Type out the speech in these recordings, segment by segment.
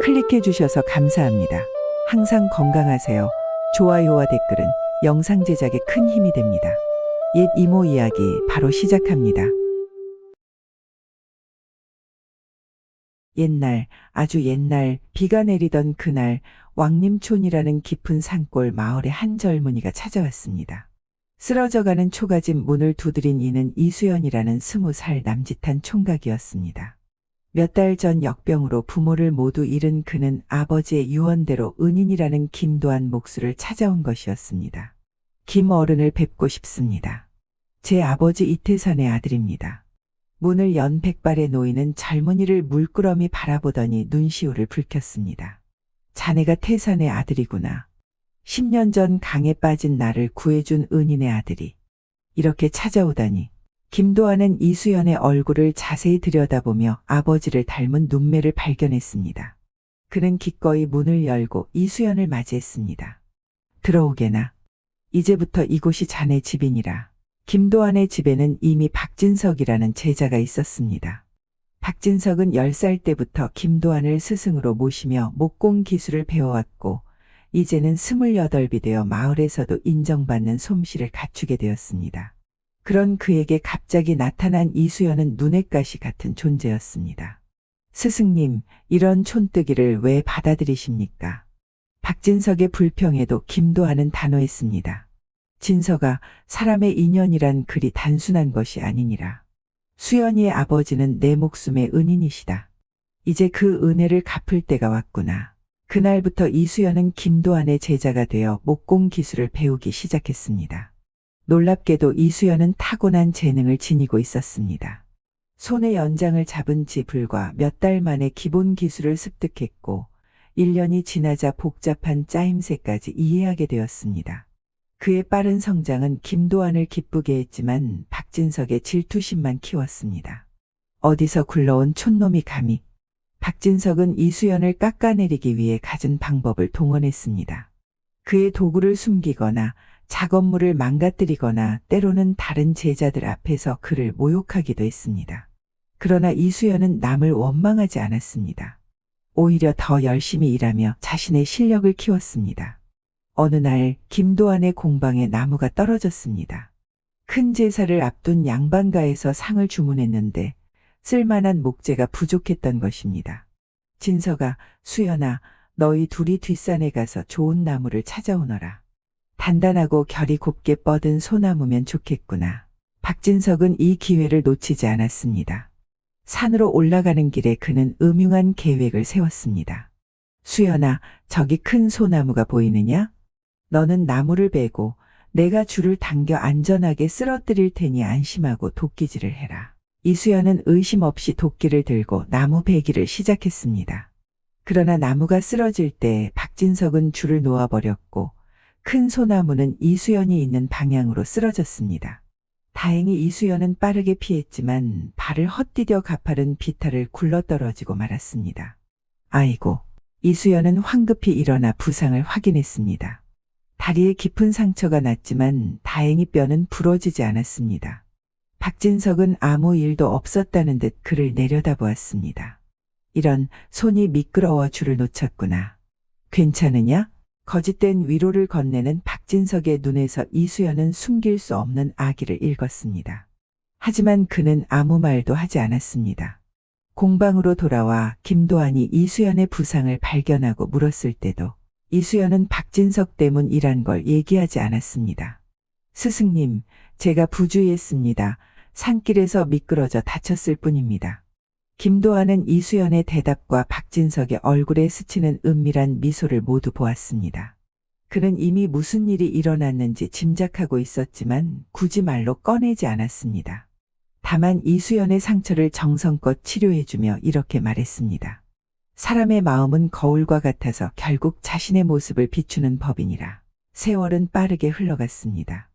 클릭해 주셔서 감사합니다. 항상 건강하세요. 좋아요와 댓글은 영상 제작에 큰 힘이 됩니다. 옛 이모 이야기 바로 시작합니다. 옛날, 아주 옛날, 비가 내리던 그날 왕림촌이라는 깊은 산골 마을에 한 젊은이가 찾아왔습니다. 쓰러져가는 초가집 문을 두드린 이는 이수연이라는 20살 남짓한 총각이었습니다. 몇 달 전 역병으로 부모를 모두 잃은 그는 아버지의 유언대로 은인이라는 김도한 목수를 찾아온 것이었습니다. 김 어른을 뵙고 싶습니다. 제 아버지 이태선의 아들입니다. 문을 연 백발의 노인은 젊은이를 물끄러미 바라보더니 눈시울을 붉혔습니다. 자네가 태산의 아들이구나. 10년 전 강에 빠진 나를 구해준 은인의 아들이 이렇게 찾아오다니. 김도환은 이수연의 얼굴을 자세히 들여다보며 아버지를 닮은 눈매를 발견했습니다. 그는 기꺼이 문을 열고 이수연을 맞이했습니다. 들어오게나. 이제부터 이곳이 자네 집이니라. 김도환의 집에는 이미 박진석이라는 제자가 있었습니다. 박진석은 10살 때부터 김도환을 스승으로 모시며 목공 기술을 배워왔고 이제는 28이 되어 마을에서도 인정받는 솜씨를 갖추게 되었습니다. 그런 그에게 갑자기 나타난 이수연은 눈엣 가시 같은 존재였습니다. 스승님, 이런 촌뜨기를 왜 받아들이십니까? 박진석의 불평에도 김도환은 단호했습니다. 진석아, 사람의 인연이란 그리 단순한 것이 아니니라. 수연이의 아버지는 내 목숨의 은인이시다. 이제 그 은혜를 갚을 때가 왔구나. 그날부터 이수연은 김도환의 제자가 되어 목공 기술을 배우기 시작했습니다. 놀랍게도 이수연은 타고난 재능을 지니고 있었습니다. 손의 연장을 잡은 지 불과 몇 달 만에 기본 기술을 습득했고 1년이 지나자 복잡한 짜임새까지 이해하게 되었습니다. 그의 빠른 성장은 김도환을 기쁘게 했지만 박진석의 질투심만 키웠습니다. 어디서 굴러온 촌놈이 감히. 박진석은 이수연을 깎아내리기 위해 갖은 방법을 동원했습니다. 그의 도구를 숨기거나 작업물을 망가뜨리거나 때로는 다른 제자들 앞에서 그를 모욕하기도 했습니다. 그러나 이수연은 남을 원망하지 않았습니다. 오히려 더 열심히 일하며 자신의 실력을 키웠습니다. 어느 날 김도환의 공방에 나무가 떨어졌습니다. 큰 제사를 앞둔 양반가에서 상을 주문했는데 쓸만한 목재가 부족했던 것입니다. 진석아, 수연아, 너희 둘이 뒷산에 가서 좋은 나무를 찾아오너라. 단단하고 결이 곱게 뻗은 소나무면 좋겠구나. 박진석은 이 기회를 놓치지 않았습니다. 산으로 올라가는 길에 그는 음흉한 계획을 세웠습니다. 수연아, 저기 큰 소나무가 보이느냐? 너는 나무를 베고 내가 줄을 당겨 안전하게 쓰러뜨릴 테니 안심하고 도끼질을 해라. 이수연은 의심 없이 도끼를 들고 나무 베기를 시작했습니다. 그러나 나무가 쓰러질 때 박진석은 줄을 놓아버렸고 큰 소나무는 이수연이 있는 방향으로 쓰러졌습니다. 다행히 이수연은 빠르게 피했지만 발을 헛디뎌 가파른 비탈을 굴러떨어지고 말았습니다. 아이고, 이수연은 황급히 일어나 부상을 확인했습니다. 다리에 깊은 상처가 났지만 다행히 뼈는 부러지지 않았습니다. 박진석은 아무 일도 없었다는 듯 그를 내려다보았습니다. 이런, 손이 미끄러워 줄을 놓쳤구나. 괜찮으냐? 거짓된 위로를 건네는 박진석의 눈에서 이수연은 숨길 수 없는 악의를 읽었습니다. 하지만 그는 아무 말도 하지 않았습니다. 공방으로 돌아와 김도환이 이수연의 부상을 발견하고 물었을 때도 이수연은 박진석 때문이란 걸 얘기하지 않았습니다. 스승님, 제가 부주의했습니다. 산길에서 미끄러져 다쳤을 뿐입니다. 김도환은 이수연의 대답과 박진석의 얼굴에 스치는 은밀한 미소를 모두 보았습니다. 그는 이미 무슨 일이 일어났는지 짐작하고 있었지만 굳이 말로 꺼내지 않았습니다. 다만 이수연의 상처를 정성껏 치료해주며 이렇게 말했습니다. 사람의 마음은 거울과 같아서 결국 자신의 모습을 비추는 법이니라. 세월은 빠르게 흘러갔습니다.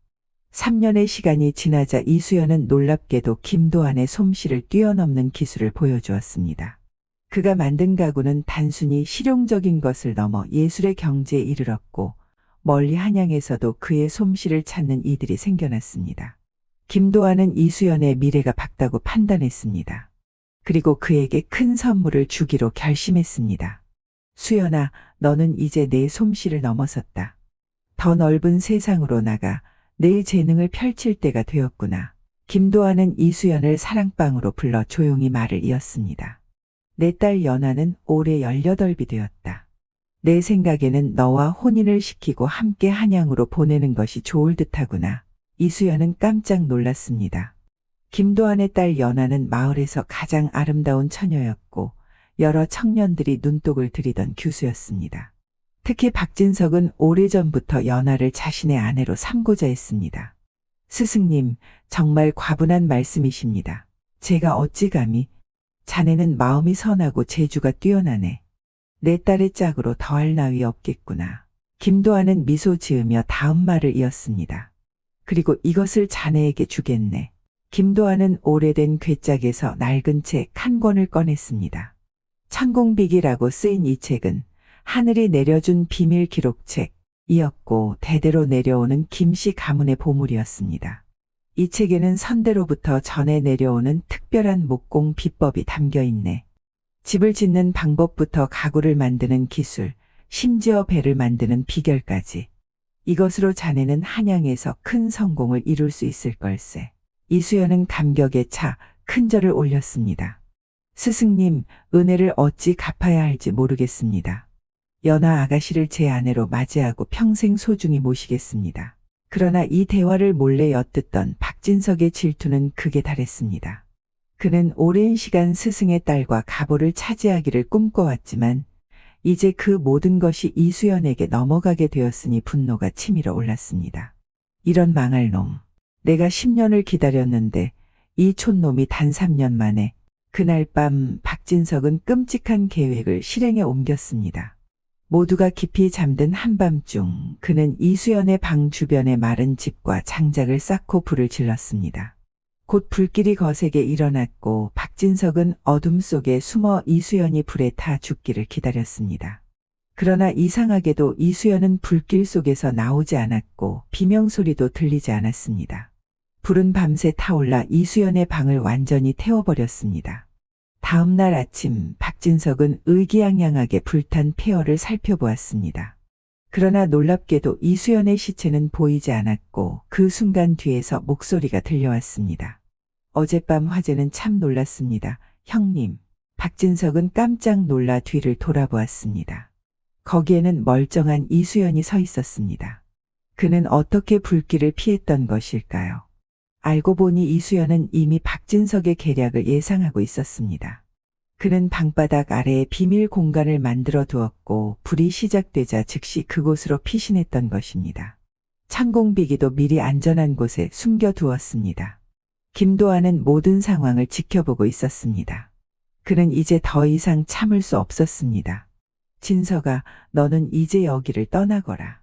3년의 시간이 지나자 이수연은 놀랍게도 김도환의 솜씨를 뛰어넘는 기술을 보여주었습니다. 그가 만든 가구는 단순히 실용적인 것을 넘어 예술의 경지에 이르렀고 멀리 한양에서도 그의 솜씨를 찾는 이들이 생겨났습니다. 김도환은 이수연의 미래가 밝다고 판단했습니다. 그리고 그에게 큰 선물을 주기로 결심했습니다. 수연아, 너는 이제 내 솜씨를 넘어섰다. 더 넓은 세상으로 나가 내 재능을 펼칠 때가 되었구나. 김도하는 이수연을 사랑방으로 불러 조용히 말을 이었습니다. 내 딸 연아는 올해 18이 되었다. 내 생각에는 너와 혼인을 시키고 함께 한양으로 보내는 것이 좋을 듯하구나. 이수연은 깜짝 놀랐습니다. 김도한의 딸 연아는 마을에서 가장 아름다운 처녀였고 여러 청년들이 눈독을 들이던 교수였습니다. 특히 박진석은 오래전부터 연아를 자신의 아내로 삼고자 했습니다. 스승님, 정말 과분한 말씀이십니다. 제가 어찌 감히. 자네는 마음이 선하고 재주가 뛰어나네. 내 딸의 짝으로 더할 나위 없겠구나. 김도하는 미소 지으며 다음 말을 이었습니다. 그리고 이것을 자네에게 주겠네. 김도하는 오래된 괴짝에서 낡은 책 한 권을 꺼냈습니다. 천공비기라고 쓰인 이 책은 하늘이 내려준 비밀 기록책이었고 대대로 내려오는 김씨 가문의 보물이었습니다. 이 책에는 선대로부터 전해 내려오는 특별한 목공 비법이 담겨 있네. 집을 짓는 방법부터 가구를 만드는 기술, 심지어 배를 만드는 비결까지. 이것으로 자네는 한양에서 큰 성공을 이룰 수 있을 걸세. 이수연은 감격에 차 큰 절을 올렸습니다. 스승님, 은혜를 어찌 갚아야 할지 모르겠습니다. 연아 아가씨를 제 아내로 맞이하고 평생 소중히 모시겠습니다. 그러나 이 대화를 몰래 엿듣던 박진석의 질투는 극에 달했습니다. 그는 오랜 시간 스승의 딸과 가보를 차지하기를 꿈꿔왔지만 이제 그 모든 것이 이수연에게 넘어가게 되었으니 분노가 치밀어 올랐습니다. 이런 망할 놈. 내가 10년을 기다렸는데 이 촌놈이 단 3년 만에. 그날 밤 박진석은 끔찍한 계획을 실행에 옮겼습니다. 모두가 깊이 잠든 한밤중 그는 이수연의 방 주변의 마른 집과 장작을 쌓고 불을 질렀습니다. 곧 불길이 거세게 일어났고 박진석은 어둠 속에 숨어 이수연이 불에 타 죽기를 기다렸습니다. 그러나 이상하게도 이수연은 불길 속에서 나오지 않았고 비명소리도 들리지 않았습니다. 불은 밤새 타올라 이수연의 방을 완전히 태워버렸습니다. 다음 날 아침 박진석은 의기양양하게 불탄 폐허를 살펴보았습니다. 그러나 놀랍게도 이수연의 시체는 보이지 않았고 그 순간 뒤에서 목소리가 들려왔습니다. 어젯밤 화재는 참 놀랐습니다. 형님. 박진석은 깜짝 놀라 뒤를 돌아보았습니다. 거기에는 멀쩡한 이수연이 서 있었습니다. 그는 어떻게 불길을 피했던 것일까요? 알고 보니 이수연은 이미 박진석의 계략을 예상하고 있었습니다. 그는 방바닥 아래에 비밀 공간을 만들어 두었고 불이 시작되자 즉시 그곳으로 피신했던 것입니다. 천공비기도 미리 안전한 곳에 숨겨두었습니다. 김도하는 모든 상황을 지켜보고 있었습니다. 그는 이제 더 이상 참을 수 없었습니다. 진석아, 너는 이제 여기를 떠나거라.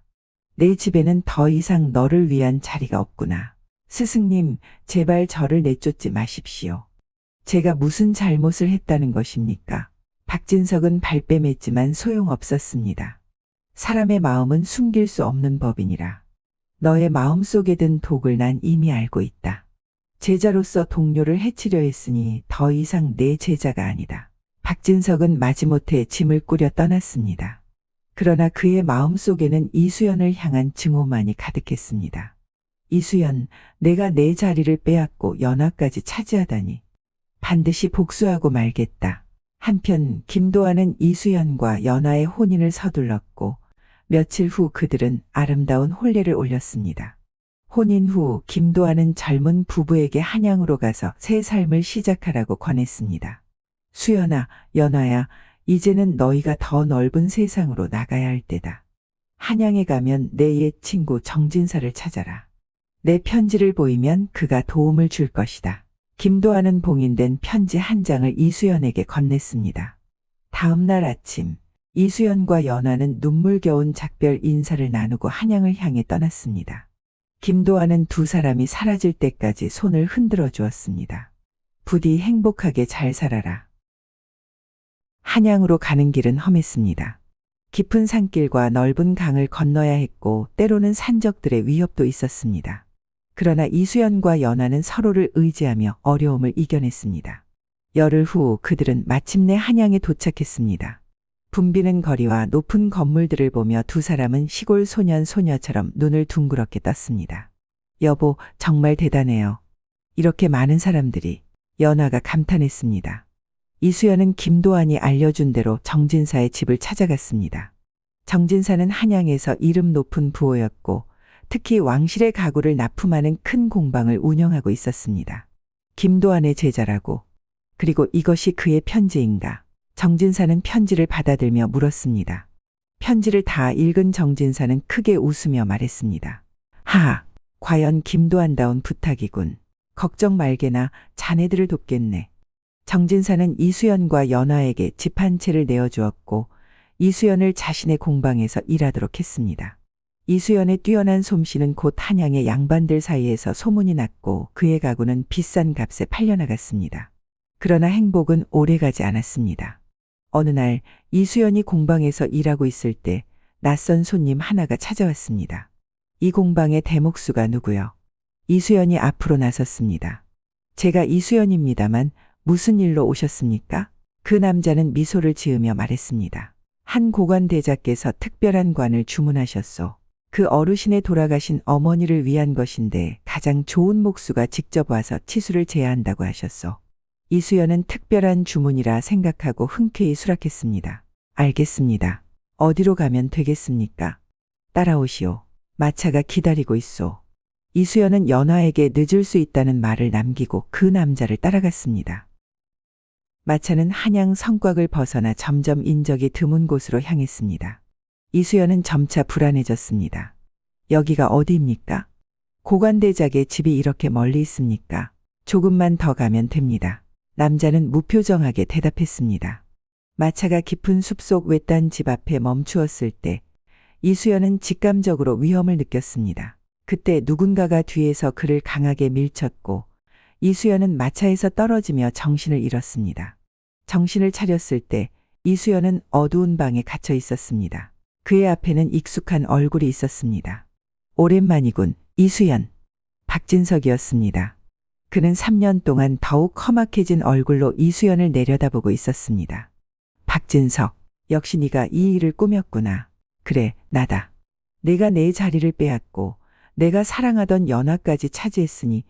내 집에는 더 이상 너를 위한 자리가 없구나. 스승님, 제발 저를 내쫓지 마십시오. 제가 무슨 잘못을 했다는 것입니까? 박진석은 발뺌했지만 소용없었습니다. 사람의 마음은 숨길 수 없는 법이니라. 너의 마음속에 든 독을 난 이미 알고 있다. 제자로서 동료를 해치려 했으니 더 이상 내 제자가 아니다. 박진석은 마지못해 짐을 꾸려 떠났습니다. 그러나 그의 마음속에는 이수연을 향한 증오만이 가득했습니다. 이수연, 내가 내 자리를 빼앗고 연하까지 차지하다니. 반드시 복수하고 말겠다. 한편 김도하는 이수연과 연하의 혼인을 서둘렀고 며칠 후 그들은 아름다운 혼례를 올렸습니다. 혼인 후 김도하는 젊은 부부에게 한양으로 가서 새 삶을 시작하라고 권했습니다. 수연아, 연하야, 이제는 너희가 더 넓은 세상으로 나가야 할 때다. 한양에 가면 내 옛 친구 정진사를 찾아라. 내 편지를 보이면 그가 도움을 줄 것이다. 김도하는 봉인된 편지 한 장을 이수연에게 건넸습니다. 다음 날 아침 이수연과 연하는 눈물겨운 작별 인사를 나누고 한양을 향해 떠났습니다. 김도하는 두 사람이 사라질 때까지 손을 흔들어 주었습니다. 부디 행복하게 잘 살아라. 한양으로 가는 길은 험했습니다. 깊은 산길과 넓은 강을 건너야 했고 때로는 산적들의 위협도 있었습니다. 그러나 이수연과 연하는 서로를 의지하며 어려움을 이겨냈습니다. 열흘 후 그들은 마침내 한양에 도착했습니다. 붐비는 거리와 높은 건물들을 보며 두 사람은 시골 소년 소녀처럼 눈을 둥그렇게 떴습니다. 여보, 정말 대단해요. 이렇게 많은 사람들이. 연아가 감탄했습니다. 이수연은 김도환이 알려준 대로 정진사의 집을 찾아갔습니다. 정진사는 한양에서 이름 높은 부호였고 특히 왕실의 가구를 납품하는 큰 공방을 운영하고 있었습니다. 김도환의 제자라고. 그리고 이것이 그의 편지인가? 정진사는 편지를 받아들며 물었습니다. 편지를 다 읽은 정진사는 크게 웃으며 말했습니다. 하하, 과연 김도환다운 부탁이군. 걱정 말게나 자네들을 돕겠네. 정진사는 이수연과 연화에게 집 한 채를 내어주었고 이수연을 자신의 공방에서 일하도록 했습니다. 이수연의 뛰어난 솜씨는 곧 한양의 양반들 사이에서 소문이 났고 그의 가구는 비싼 값에 팔려나갔습니다. 그러나 행복은 오래가지 않았습니다. 어느 날 이수연이 공방에서 일하고 있을 때 낯선 손님 하나가 찾아왔습니다. 이 공방의 대목수가 누구요? 이수연이 앞으로 나섰습니다. 제가 이수연입니다만 무슨 일로 오셨습니까? 그 남자는 미소를 지으며 말했습니다. 한 고관대자께서 특별한 관을 주문하셨소. 그 어르신의 돌아가신 어머니를 위한 것인데 가장 좋은 목수가 직접 와서 치수를 제야한다고 하셨소. 이수연은 특별한 주문이라 생각하고 흔쾌히 수락했습니다. 알겠습니다. 어디로 가면 되겠습니까? 따라오시오. 마차가 기다리고 있소. 이수연은 연화에게 늦을 수 있다는 말을 남기고 그 남자를 따라갔습니다. 마차는 한양 성곽을 벗어나 점점 인적이 드문 곳으로 향했습니다. 이수연은 점차 불안해졌습니다. 여기가 어디입니까? 고관대작의 집이 이렇게 멀리 있습니까? 조금만 더 가면 됩니다. 남자는 무표정하게 대답했습니다. 마차가 깊은 숲속 외딴 집 앞에 멈추었을 때 이수연은 직감적으로 위험을 느꼈습니다. 그때 누군가가 뒤에서 그를 강하게 밀쳤고 이수연은 마차에서 떨어지며 정신을 잃었습니다. 정신을 차렸을 때 이수연은 어두운 방에 갇혀 있었습니다. 그의 앞에는 익숙한 얼굴이 있었습니다. 오랜만이군, 이수연. 박진석이었습니다. 그는 3년 동안 더욱 험악해진 얼굴로 이수연을 내려다보고 있었습니다. 박진석, 역시 네가 이 일을 꾸몄구나. 그래, 나다. 내가 내 자리를 빼앗고 내가 사랑하던 연화까지 차지했으니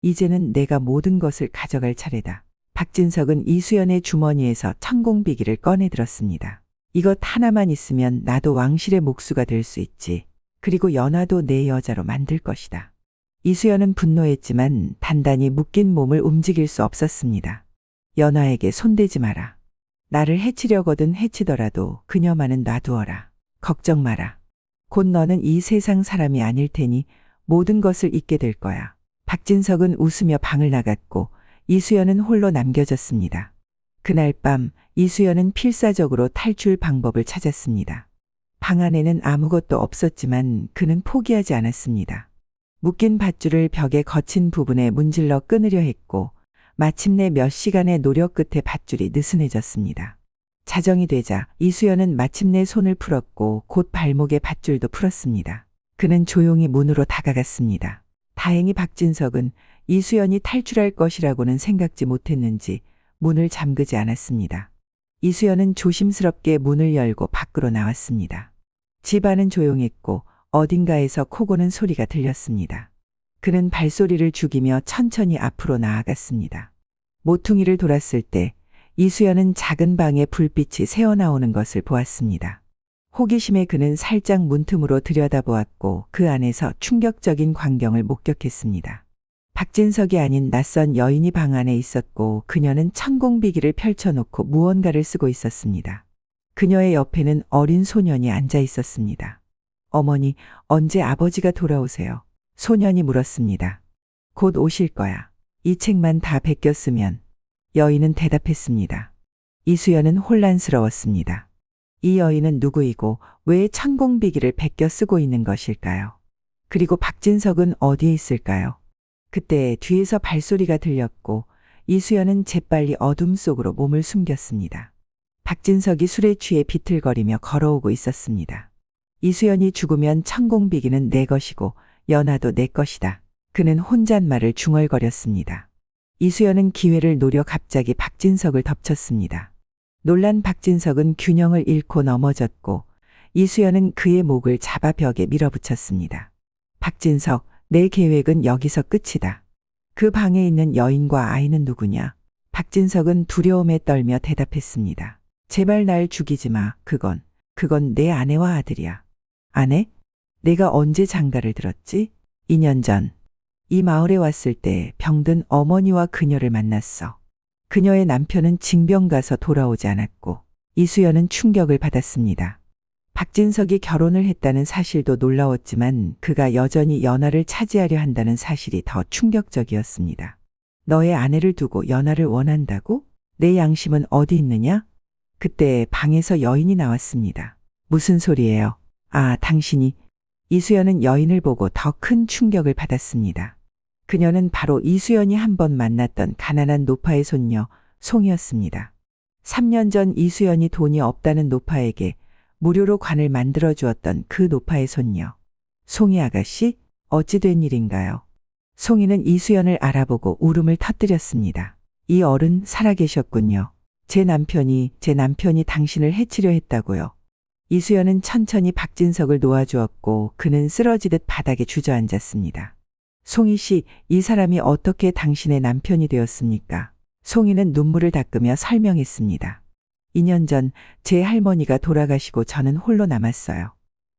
이제는 내가 모든 것을 가져갈 차례다. 박진석은 이수연의 주머니에서 천공비기를 꺼내 들었습니다. 이것 하나만 있으면 나도 왕실의 목수가 될 수 있지. 그리고 연화도 내 여자로 만들 것이다. 이수연은 분노했지만 단단히 묶인 몸을 움직일 수 없었습니다. 연화에게 손대지 마라. 나를 해치려거든 해치더라도 그녀만은 놔두어라. 걱정 마라. 곧 너는 이 세상 사람이 아닐 테니 모든 것을 잊게 될 거야. 박진석은 웃으며 방을 나갔고 이수연은 홀로 남겨졌습니다. 그날 밤 이수연은 필사적으로 탈출 방법을 찾았습니다. 방 안에는 아무것도 없었지만 그는 포기하지 않았습니다. 묶인 밧줄을 벽의 거친 부분에 문질러 끊으려 했고 마침내 몇 시간의 노력 끝에 밧줄이 느슨해졌습니다. 자정이 되자 이수연은 마침내 손을 풀었고 곧 발목의 밧줄도 풀었습니다. 그는 조용히 문으로 다가갔습니다. 다행히 박진석은 이수연이 탈출할 것이라고는 생각지 못했는지 문을 잠그지 않았습니다. 이수연은 조심스럽게 문을 열고 밖으로 나왔습니다. 집 안은 조용했고 어딘가에서 코 고는 소리가 들렸습니다. 그는 발소리를 죽이며 천천히 앞으로 나아갔습니다. 모퉁이를 돌았을 때 이수연은 작은 방에 불빛이 새어나오는 것을 보았습니다. 호기심에 그는 살짝 문틈으로 들여다보았고 그 안에서 충격적인 광경을 목격했습니다. 박진석이 아닌 낯선 여인이 방 안에 있었고 그녀는 천공비기를 펼쳐놓고 무언가를 쓰고 있었습니다. 그녀의 옆에는 어린 소년이 앉아 있었습니다. 어머니, 언제 아버지가 돌아오세요? 소년이 물었습니다. 곧 오실 거야. 이 책만 다 베꼈으면. 여인은 대답했습니다. 이수연은 혼란스러웠습니다. 이 여인은 누구이고 왜 천공비기를 베껴 쓰고 있는 것일까요? 그리고 박진석은 어디에 있을까요? 그때 뒤에서 발소리가 들렸고 이수연은 재빨리 어둠 속으로 몸을 숨겼습니다. 박진석이 술에 취해 비틀거리며 걸어오고 있었습니다. 이수연이 죽으면 천공비기는 내 것이고 연화도 내 것이다. 그는 혼잣말을 중얼거렸습니다. 이수연은 기회를 노려 갑자기 박진석을 덮쳤습니다. 놀란 박진석은 균형을 잃고 넘어졌고 이수연은 그의 목을 잡아 벽에 밀어붙였습니다. 박진석, 내 계획은 여기서 끝이다. 그 방에 있는 여인과 아이는 누구냐? 박진석은 두려움에 떨며 대답했습니다. 제발 날 죽이지 마. 그건 내 아내와 아들이야. 아내? 내가 언제 장가를 들었지? 2년 전. 이 마을에 왔을 때 병든 어머니와 그녀를 만났어. 그녀의 남편은 징병 가서 돌아오지 않았고 이수연은 충격을 받았습니다. 박진석이 결혼을 했다는 사실도 놀라웠지만 그가 여전히 연하를 차지하려 한다는 사실이 더 충격적이었습니다. 너의 아내를 두고 연하를 원한다고? 내 양심은 어디 있느냐? 그때 방에서 여인이 나왔습니다. 무슨 소리예요? 아, 당신이. 이수연은 여인을 보고 더 큰 충격을 받았습니다. 그녀는 바로 이수연이 한 번 만났던 가난한 노파의 손녀 송이었습니다. 3년 전 이수연이 돈이 없다는 노파에게 무료로 관을 만들어 주었던 그 노파의 손녀. 송이 아가씨, 어찌 된 일인가요? 송이는 이수연을 알아보고 울음을 터뜨렸습니다. 이 어른 살아계셨군요. 제 남편이 당신을 해치려 했다고요. 이수연은 천천히 박진석을 놓아주었고 그는 쓰러지듯 바닥에 주저앉았습니다. 송이 씨, 이 사람이 어떻게 당신의 남편이 되었습니까? 송이는 눈물을 닦으며 설명했습니다. 2년 전 제 할머니가 돌아가시고 저는 홀로 남았어요.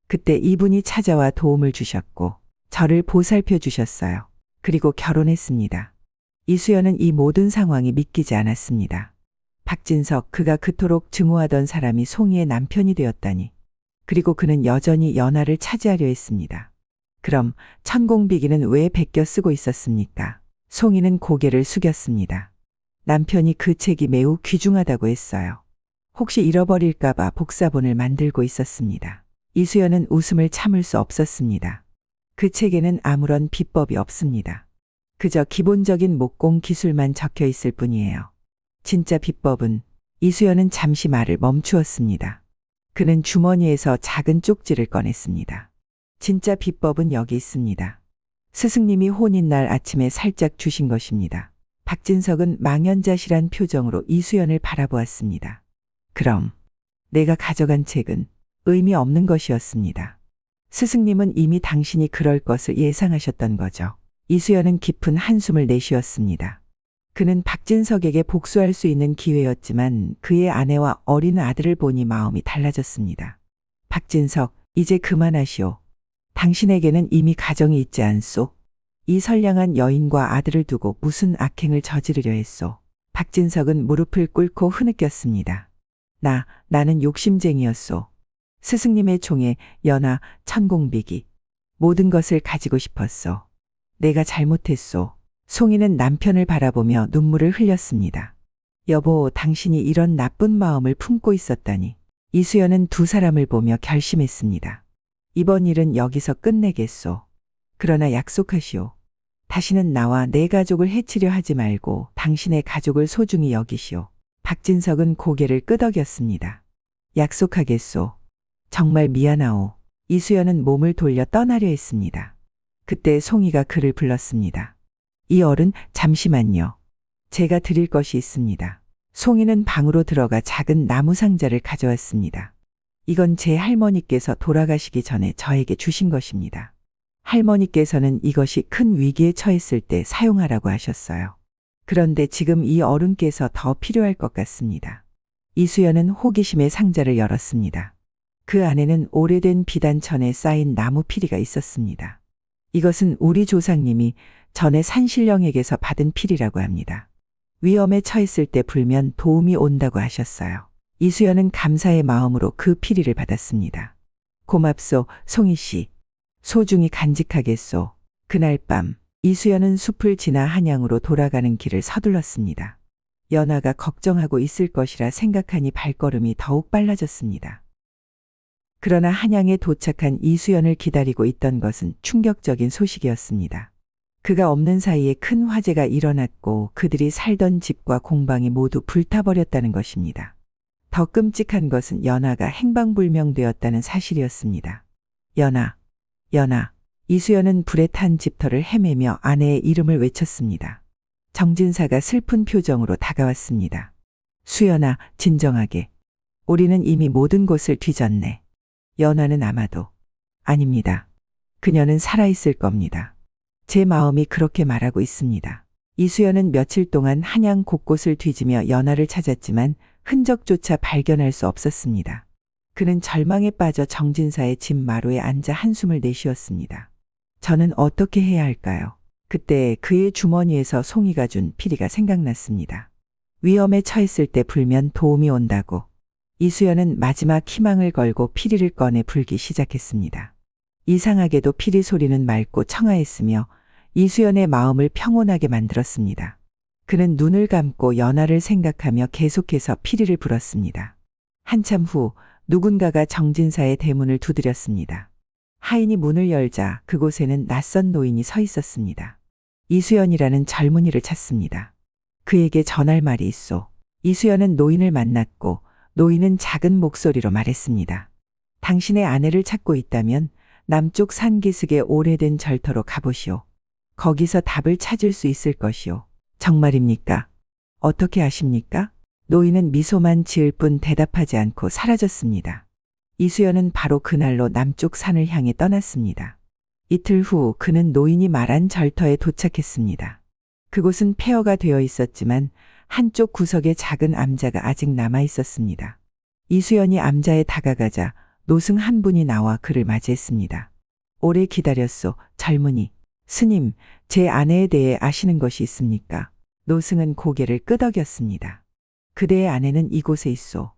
그때 이분이 찾아와 도움을 주셨고 저를 보살펴 주셨어요. 그리고 결혼했습니다. 이수연은 이 모든 상황이 믿기지 않았습니다. 박진석, 그가 그토록 증오하던 사람이 송이의 남편이 되었다니. 그리고 그는 여전히 연하를 차지하려 했습니다. 그럼 천공비기는 왜 베껴 쓰고 있었습니까? 송이는 고개를 숙였습니다. 남편이 그 책이 매우 귀중하다고 했어요. 혹시 잃어버릴까봐 복사본을 만들고 있었습니다. 이수연은 웃음을 참을 수 없었습니다. 그 책에는 아무런 비법이 없습니다. 그저 기본적인 목공 기술만 적혀 있을 뿐이에요. 진짜 비법은. 이수연은 잠시 말을 멈추었습니다. 그는 주머니에서 작은 쪽지를 꺼냈습니다. 진짜 비법은 여기 있습니다. 스승님이 혼인날 아침에 살짝 주신 것입니다. 박진석은 망연자실한 표정으로 이수연을 바라보았습니다. 그럼 내가 가져간 책은 의미 없는 것이었습니다. 스승님은 이미 당신이 그럴 것을 예상하셨던 거죠. 이수연은 깊은 한숨을 내쉬었습니다. 그는 박진석에게 복수할 수 있는 기회였지만 그의 아내와 어린 아들을 보니 마음이 달라졌습니다. 박진석, 이제 그만하시오. 당신에게는 이미 가정이 있지 않소? 이 선량한 여인과 아들을 두고 무슨 악행을 저지르려 했소? 박진석은 무릎을 꿇고 흐느꼈습니다. 나는 욕심쟁이였소. 스승님의 총에 연하, 천공비기, 모든 것을 가지고 싶었소. 내가 잘못했소. 송이는 남편을 바라보며 눈물을 흘렸습니다. 여보, 당신이 이런 나쁜 마음을 품고 있었다니. 이수연은 두 사람을 보며 결심했습니다. 이번 일은 여기서 끝내겠소. 그러나 약속하시오. 다시는 나와 내 가족을 해치려 하지 말고 당신의 가족을 소중히 여기시오. 박진석은 고개를 끄덕였습니다. 약속하겠소. 정말 미안하오. 이수연은 몸을 돌려 떠나려 했습니다. 그때 송이가 그를 불렀습니다. 이 어른, 잠시만요. 제가 드릴 것이 있습니다. 송이는 방으로 들어가 작은 나무 상자를 가져왔습니다. 이건 제 할머니께서 돌아가시기 전에 저에게 주신 것입니다. 할머니께서는 이것이 큰 위기에 처했을 때 사용하라고 하셨어요. 그런데 지금 이 어른께서 더 필요할 것 같습니다. 이수연은 호기심에 상자를 열었습니다. 그 안에는 오래된 비단천에 쌓인 나무 피리가 있었습니다. 이것은 우리 조상님이 전에 산신령에게서 받은 피리라고 합니다. 위험에 처했을 때 불면 도움이 온다고 하셨어요. 이수연은 감사의 마음으로 그 피리를 받았습니다. 고맙소, 송이 씨. 소중히 간직하겠소. 그날 밤 이수연은 숲을 지나 한양으로 돌아가는 길을 서둘렀습니다. 연하가 걱정하고 있을 것이라 생각하니 발걸음이 더욱 빨라졌습니다. 그러나 한양에 도착한 이수연을 기다리고 있던 것은 충격적인 소식이었습니다. 그가 없는 사이에 큰 화재가 일어났고 그들이 살던 집과 공방이 모두 불타버렸다는 것입니다. 더 끔찍한 것은 연하가 행방불명되었다는 사실이었습니다. 연하. 이수연은 불에 탄 집터를 헤매며 아내의 이름을 외쳤습니다. 정진사가 슬픈 표정으로 다가왔습니다. 수연아, 진정하게. 우리는 이미 모든 곳을 뒤졌네. 연아는 아마도. 아닙니다. 그녀는 살아있을 겁니다. 제 마음이 그렇게 말하고 있습니다. 이수연은 며칠 동안 한양 곳곳을 뒤지며 연아를 찾았지만 흔적조차 발견할 수 없었습니다. 그는 절망에 빠져 정진사의 집 마루에 앉아 한숨을 내쉬었습니다. 저는 어떻게 해야 할까요? 그때 그의 주머니에서 송이가 준 피리가 생각났습니다. 위험에 처했을 때 불면 도움이 온다고. 이수연은 마지막 희망을 걸고 피리를 꺼내 불기 시작했습니다. 이상하게도 피리 소리는 맑고 청아했으며 이수연의 마음을 평온하게 만들었습니다. 그는 눈을 감고 연아를 생각하며 계속해서 피리를 불었습니다. 한참 후 누군가가 정진사의 대문을 두드렸습니다. 하인이 문을 열자 그곳에는 낯선 노인이 서 있었습니다. 이수연이라는 젊은이를 찾습니다. 그에게 전할 말이 있소. 이수연은 노인을 만났고 노인은 작은 목소리로 말했습니다. 당신의 아내를 찾고 있다면 남쪽 산기슭의 오래된 절터로 가보시오. 거기서 답을 찾을 수 있을 것이오. 정말입니까? 어떻게 아십니까? 노인은 미소만 지을 뿐 대답하지 않고 사라졌습니다. 이수연은 바로 그날로 남쪽 산을 향해 떠났습니다. 이틀 후 그는 노인이 말한 절터에 도착했습니다. 그곳은 폐허가 되어 있었지만 한쪽 구석에 작은 암자가 아직 남아 있었습니다. 이수연이 암자에 다가가자 노승 한 분이 나와 그를 맞이했습니다. 오래 기다렸소, 젊은이. 스님, 제 아내에 대해 아시는 것이 있습니까? 노승은 고개를 끄덕였습니다. 그대의 아내는 이곳에 있소.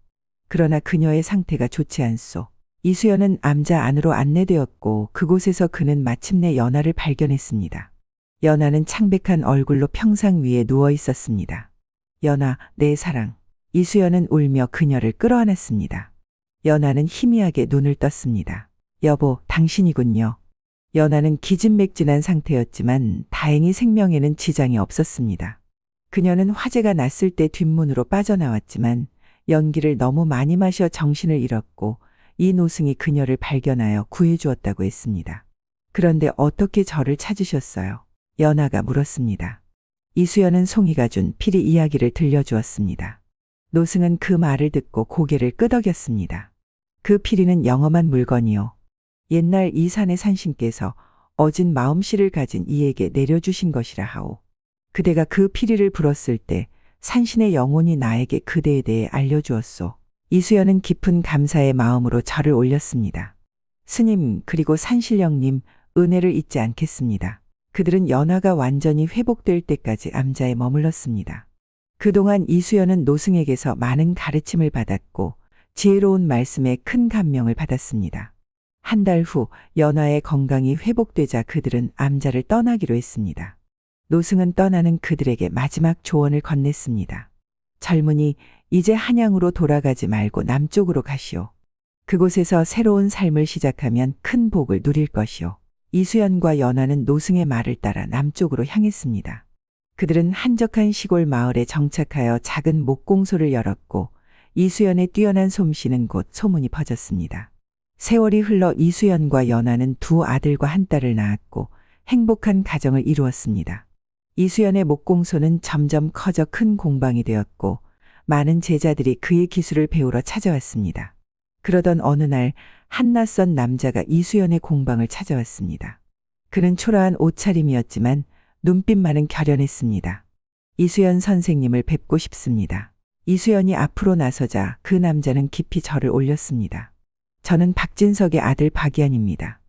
그러나 그녀의 상태가 좋지 않소. 이수연은 암자 안으로 안내되었고 그곳에서 그는 마침내 연아를 발견했습니다. 연아는 창백한 얼굴로 평상 위에 누워 있었습니다. 연아, 내 사랑. 이수연은 울며 그녀를 끌어안았습니다. 연아는 희미하게 눈을 떴습니다. 여보, 당신이군요. 연아는 기진맥진한 상태였지만 다행히 생명에는 지장이 없었습니다. 그녀는 화재가 났을 때 뒷문으로 빠져나왔지만 연기를 너무 많이 마셔 정신을 잃었고 이 노승이 그녀를 발견하여 구해주었다고 했습니다. 그런데 어떻게 저를 찾으셨어요? 연아가 물었습니다. 이수연은 송이가 준 피리 이야기를 들려주었습니다. 노승은 그 말을 듣고 고개를 끄덕였습니다. 그 피리는 영험한 물건이요. 옛날 이 산의 산신께서 어진 마음씨를 가진 이에게 내려주신 것이라 하오. 그대가 그 피리를 불었을 때 산신의 영혼이 나에게 그대에 대해 알려주었소. 이수연은 깊은 감사의 마음으로 절을 올렸습니다. 스님 그리고 산신령님 은혜를 잊지 않겠습니다. 그들은 연아가 완전히 회복될 때까지 암자에 머물렀습니다. 그동안 이수연은 노승에게서 많은 가르침을 받았고 지혜로운 말씀에 큰 감명을 받았습니다. 한 달 후 연아의 건강이 회복되자 그들은 암자를 떠나기로 했습니다. 노승은 떠나는 그들에게 마지막 조언을 건넸습니다. 젊은이, 이제 한양으로 돌아가지 말고 남쪽으로 가시오. 그곳에서 새로운 삶을 시작하면 큰 복을 누릴 것이오. 이수연과 연아는 노승의 말을 따라 남쪽으로 향했습니다. 그들은 한적한 시골 마을에 정착하여 작은 목공소를 열었고 이수연의 뛰어난 솜씨는 곧 소문이 퍼졌습니다. 세월이 흘러 이수연과 연아는 두 아들과 한 딸을 낳았고 행복한 가정을 이루었습니다. 이수연의 목공소는 점점 커져 큰 공방이 되었고 많은 제자들이 그의 기술을 배우러 찾아왔습니다. 그러던 어느 날 한 낯선 남자가 이수연의 공방을 찾아왔습니다. 그는 초라한 옷차림이었지만 눈빛만은 결연했습니다. 이수연 선생님을 뵙고 싶습니다. 이수연이 앞으로 나서자 그 남자는 깊이 절을 올렸습니다. 저는 박진석의 아들 박이안입니다.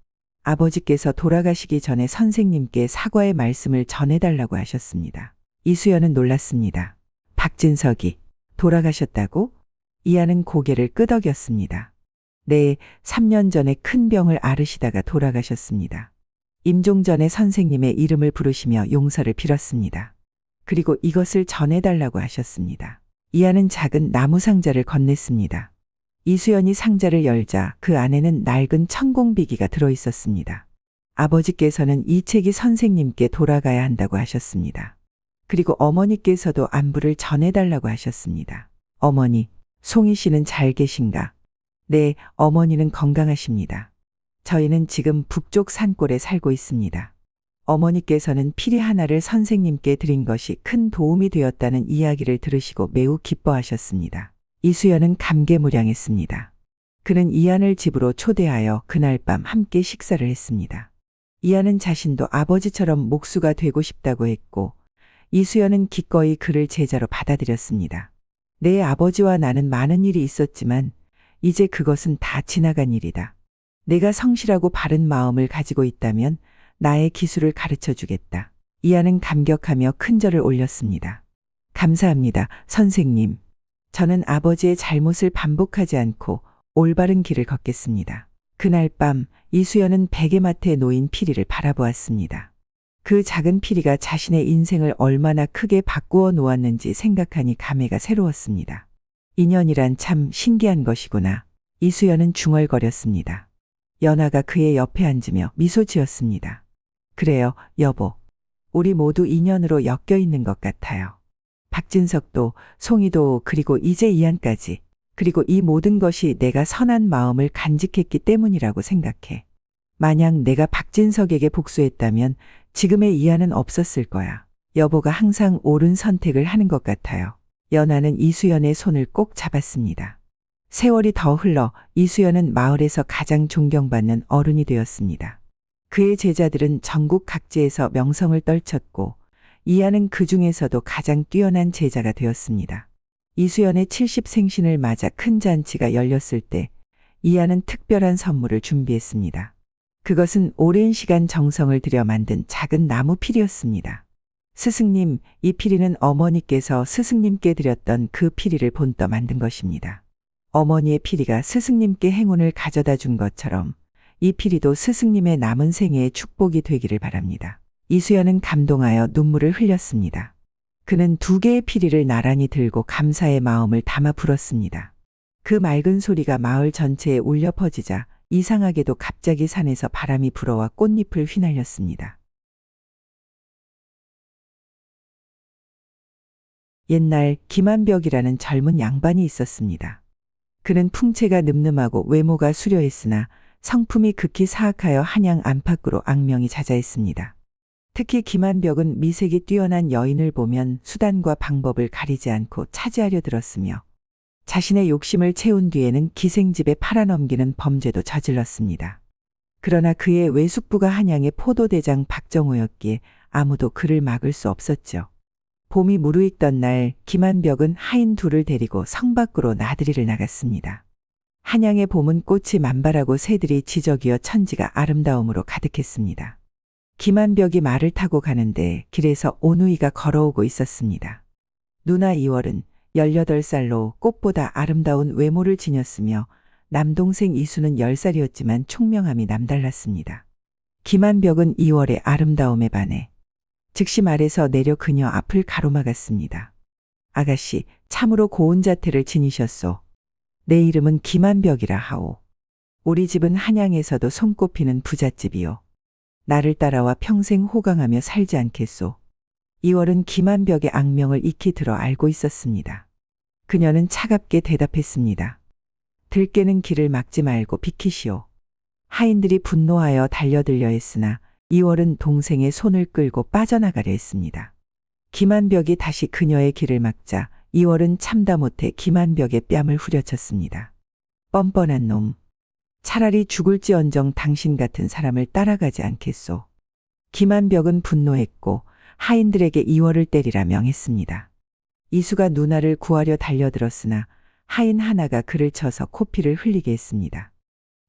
아버지께서 돌아가시기 전에 선생님께 사과의 말씀을 전해달라고 하셨습니다. 이수연은 놀랐습니다. 박진석이 돌아가셨다고? 이안은 고개를 끄덕였습니다. 네, 3년 전에 큰 병을 앓으시다가 돌아가셨습니다. 임종 전에 선생님의 이름을 부르시며 용서를 빌었습니다. 그리고 이것을 전해달라고 하셨습니다. 이안은 작은 나무 상자를 건넸습니다. 이수연이 상자를 열자 그 안에는 낡은 천공비기가 들어있었습니다. 아버지께서는 이 책이 선생님께 돌아가야 한다고 하셨습니다. 그리고 어머니께서도 안부를 전해달라고 하셨습니다. 어머니, 송이 씨는 잘 계신가? 네, 어머니는 건강하십니다. 저희는 지금 북쪽 산골에 살고 있습니다. 어머니께서는 피리 하나를 선생님께 드린 것이 큰 도움이 되었다는 이야기를 들으시고 매우 기뻐하셨습니다. 이수연은 감개무량했습니다. 그는 이안을 집으로 초대하여 그날 밤 함께 식사를 했습니다. 이안은 자신도 아버지처럼 목수가 되고 싶다고 했고 이수연은 기꺼이 그를 제자로 받아들였습니다. 내 아버지와 나는 많은 일이 있었지만 이제 그것은 다 지나간 일이다. 내가 성실하고 바른 마음을 가지고 있다면 나의 기술을 가르쳐 주겠다. 이안은 감격하며 큰 절을 올렸습니다. 감사합니다, 선생님. 저는 아버지의 잘못을 반복하지 않고 올바른 길을 걷겠습니다. 그날 밤 이수연은 베개맡에 놓인 피리를 바라보았습니다. 그 작은 피리가 자신의 인생을 얼마나 크게 바꾸어 놓았는지 생각하니 감회가 새로웠습니다. 인연이란 참 신기한 것이구나. 이수연은 중얼거렸습니다. 연아가 그의 옆에 앉으며 미소 지었습니다. 그래요, 여보. 우리 모두 인연으로 엮여 있는 것 같아요. 박진석도, 송이도, 그리고 이제 이안까지. 그리고 이 모든 것이 내가 선한 마음을 간직했기 때문이라고 생각해. 만약 내가 박진석에게 복수했다면 지금의 이안은 없었을 거야. 여보가 항상 옳은 선택을 하는 것 같아요. 연아는 이수연의 손을 꼭 잡았습니다. 세월이 더 흘러 이수연은 마을에서 가장 존경받는 어른이 되었습니다. 그의 제자들은 전국 각지에서 명성을 떨쳤고 이안은 그 중에서도 가장 뛰어난 제자가 되었습니다. 이수연의 70생신을 맞아 큰 잔치가 열렸을 때 이안은 특별한 선물을 준비했습니다. 그것은 오랜 시간 정성을 들여 만든 작은 나무 피리였습니다. 스승님, 이 피리는 어머니께서 스승님께 드렸던 그 피리를 본떠 만든 것입니다. 어머니의 피리가 스승님께 행운을 가져다 준 것처럼 이 피리도 스승님의 남은 생애의 축복이 되기를 바랍니다. 이수연은 감동하여 눈물을 흘렸습니다. 그는 2개의 피리를 나란히 들고 감사의 마음을 담아 불었습니다. 그 맑은 소리가 마을 전체에 울려 퍼지자 이상하게도 갑자기 산에서 바람이 불어와 꽃잎을 휘날렸습니다. 옛날 김한벽이라는 젊은 양반이 있었습니다. 그는 풍채가 늠름하고 외모가 수려했으나 성품이 극히 사악하여 한양 안팎으로 악명이 자자했습니다. 특히 김한벽은 미색이 뛰어난 여인을 보면 수단과 방법을 가리지 않고 차지하려 들었으며 자신의 욕심을 채운 뒤에는 기생집에 팔아넘기는 범죄도 저질렀습니다. 그러나 그의 외숙부가 한양의 포도대장 박정호였기에 아무도 그를 막을 수 없었죠. 봄이 무르익던 날 김한벽은 하인 2을 데리고 성 밖으로 나들이를 나갔습니다. 한양의 봄은 꽃이 만발하고 새들이 지저귀어 천지가 아름다움으로 가득했습니다. 김한벽이 말을 타고 가는데 길에서 오누이가 걸어오고 있었습니다. 누나 이월은 18살로 꽃보다 아름다운 외모를 지녔으며 남동생 이수는 10살이었지만 총명함이 남달랐습니다. 김한벽은 이월의 아름다움에 반해 즉시 말에서 내려 그녀 앞을 가로막았습니다. 아가씨, 참으로 고운 자태를 지니셨소. 내 이름은 김한벽이라 하오. 우리 집은 한양에서도 손꼽히는 부잣집이요. 나를 따라와 평생 호강하며 살지 않겠소. 이월은 김한벽의 악명을 익히 들어 알고 있었습니다. 그녀는 차갑게 대답했습니다. 들깨는 길을 막지 말고 비키시오. 하인들이 분노하여 달려들려 했으나 이월은 동생의 손을 끌고 빠져나가려 했습니다. 김한벽이 다시 그녀의 길을 막자 이월은 참다 못해 김한벽의 뺨을 후려쳤습니다. 뻔뻔한 놈. 차라리 죽을지언정 당신 같은 사람을 따라가지 않겠소. 김한벽은 분노했고 하인들에게 이월을 때리라 명했습니다. 이수가 누나를 구하려 달려들었으나 하인 하나가 그를 쳐서 코피를 흘리게 했습니다.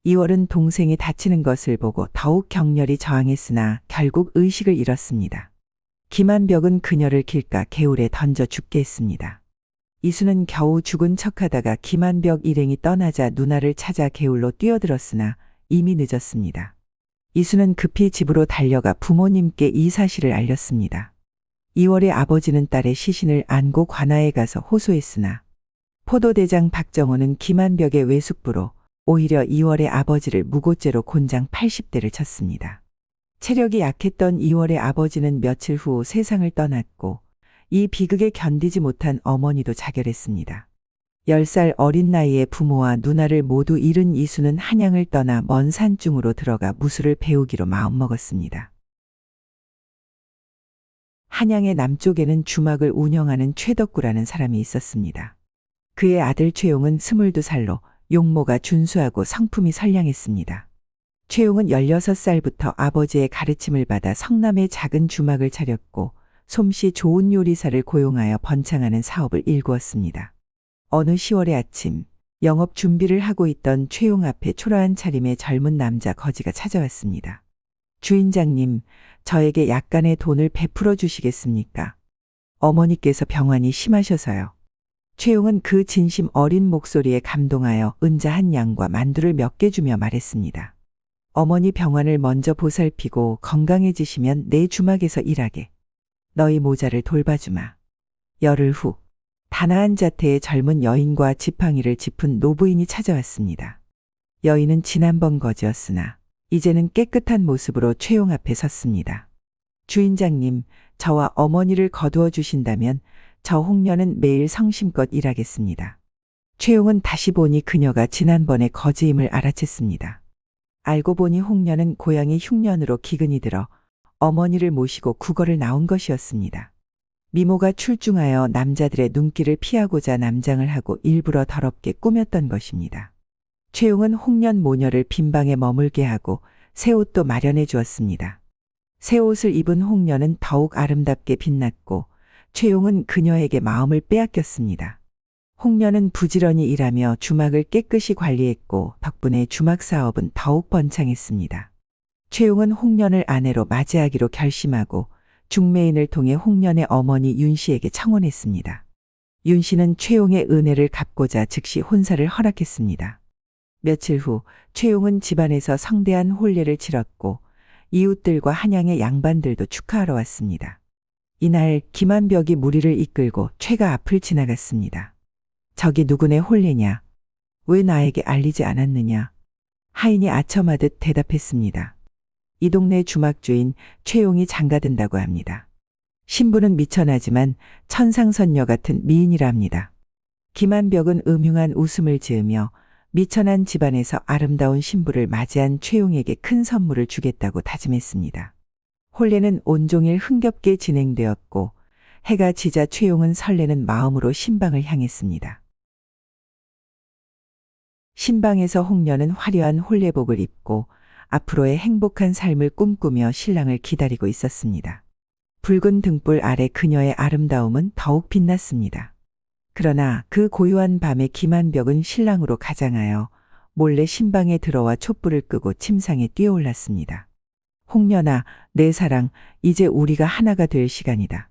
이월은 동생이 다치는 것을 보고 더욱 격렬히 저항했으나 결국 의식을 잃었습니다. 김한벽은 그녀를 길가 개울에 던져 죽게 했습니다. 이수는 겨우 죽은 척하다가 김한벽 일행이 떠나자 누나를 찾아 개울로 뛰어들었으나 이미 늦었습니다. 이수는 급히 집으로 달려가 부모님께 이 사실을 알렸습니다. 이월의 아버지는 딸의 시신을 안고 관아에 가서 호소했으나 포도대장 박정호는 김한벽의 외숙부로 오히려 이월의 아버지를 무고죄로 곤장 80대를 쳤습니다. 체력이 약했던 이월의 아버지는 며칠 후 세상을 떠났고 이 비극에 견디지 못한 어머니도 자결했습니다. 10살 어린 나이에 부모와 누나를 모두 잃은 이수는 한양을 떠나 먼 산중으로 들어가 무술을 배우기로 마음먹었습니다. 한양의 남쪽에는 주막을 운영하는 최덕구라는 사람이 있었습니다. 그의 아들 최용은 22살로 용모가 준수하고 성품이 선량했습니다. 최용은 16살부터 아버지의 가르침을 받아 성남에 작은 주막을 차렸고 솜씨 좋은 요리사를 고용하여 번창하는 사업을 일구었습니다. 어느 10월의 아침, 영업 준비를 하고 있던 최용 앞에 초라한 차림의 젊은 남자 거지가 찾아왔습니다. 주인장님, 저에게 약간의 돈을 베풀어 주시겠습니까? 어머니께서 병환이 심하셔서요. 최용은 그 진심 어린 목소리에 감동하여 은자 한 양과 만두를 몇 개 주며 말했습니다. 어머니 병환을 먼저 보살피고 건강해지시면 내 주막에서 일하게. 너희 모자를 돌봐주마. 열흘 후 단아한 자태의 젊은 여인과 지팡이를 짚은 노부인이 찾아왔습니다. 여인은 지난번 거지였으나 이제는 깨끗한 모습으로 최용 앞에 섰습니다. 주인장님, 저와 어머니를 거두어 주신다면 저 홍련은 매일 성심껏 일하겠습니다. 최용은 다시 보니 그녀가 지난번의 거지임을 알아챘습니다. 알고 보니 홍련은 고향이 흉년으로 기근이 들어 어머니를 모시고 구걸을 나온 것이었습니다. 미모가 출중하여 남자들의 눈길을 피하고자 남장을 하고 일부러 더럽게 꾸몄던 것입니다. 최용은 홍련 모녀를 빈방에 머물게 하고 새 옷도 마련해 주었습니다. 새 옷을 입은 홍련은 더욱 아름답게 빛났고 최용은 그녀에게 마음을 빼앗겼습니다. 홍련은 부지런히 일하며 주막을 깨끗이 관리했고 덕분에 주막 사업은 더욱 번창했습니다. 최용은 홍련을 아내로 맞이하기로 결심하고 중매인을 통해 홍련의 어머니 윤 씨에게 청혼했습니다. 윤 씨는 최용의 은혜를 갚고자 즉시 혼사를 허락했습니다. 며칠 후 최용은 집안에서 성대한 혼례를 치렀고 이웃들과 한양의 양반들도 축하하러 왔습니다. 이날 김한벽이 무리를 이끌고 최가 앞을 지나갔습니다. 저기 누구네 혼례냐? 왜 나에게 알리지 않았느냐? 하인이 아첨하듯 대답했습니다. 이 동네 주막주인 최용이 장가든다고 합니다. 신부는 미천하지만 천상선녀 같은 미인이라 합니다. 김한벽은 음흉한 웃음을 지으며 미천한 집안에서 아름다운 신부를 맞이한 최용에게 큰 선물을 주겠다고 다짐했습니다. 혼례는 온종일 흥겹게 진행되었고 해가 지자 최용은 설레는 마음으로 신방을 향했습니다. 신방에서 홍련은 화려한 혼례복을 입고 앞으로의 행복한 삶을 꿈꾸며 신랑을 기다리고 있었습니다. 붉은 등불 아래 그녀의 아름다움은 더욱 빛났습니다. 그러나 그 고요한 밤에 김한벽은 신랑으로 가장하여 몰래 신방에 들어와 촛불을 끄고 침상에 뛰어올랐습니다. 홍련아, 내 사랑, 이제 우리가 하나가 될 시간이다.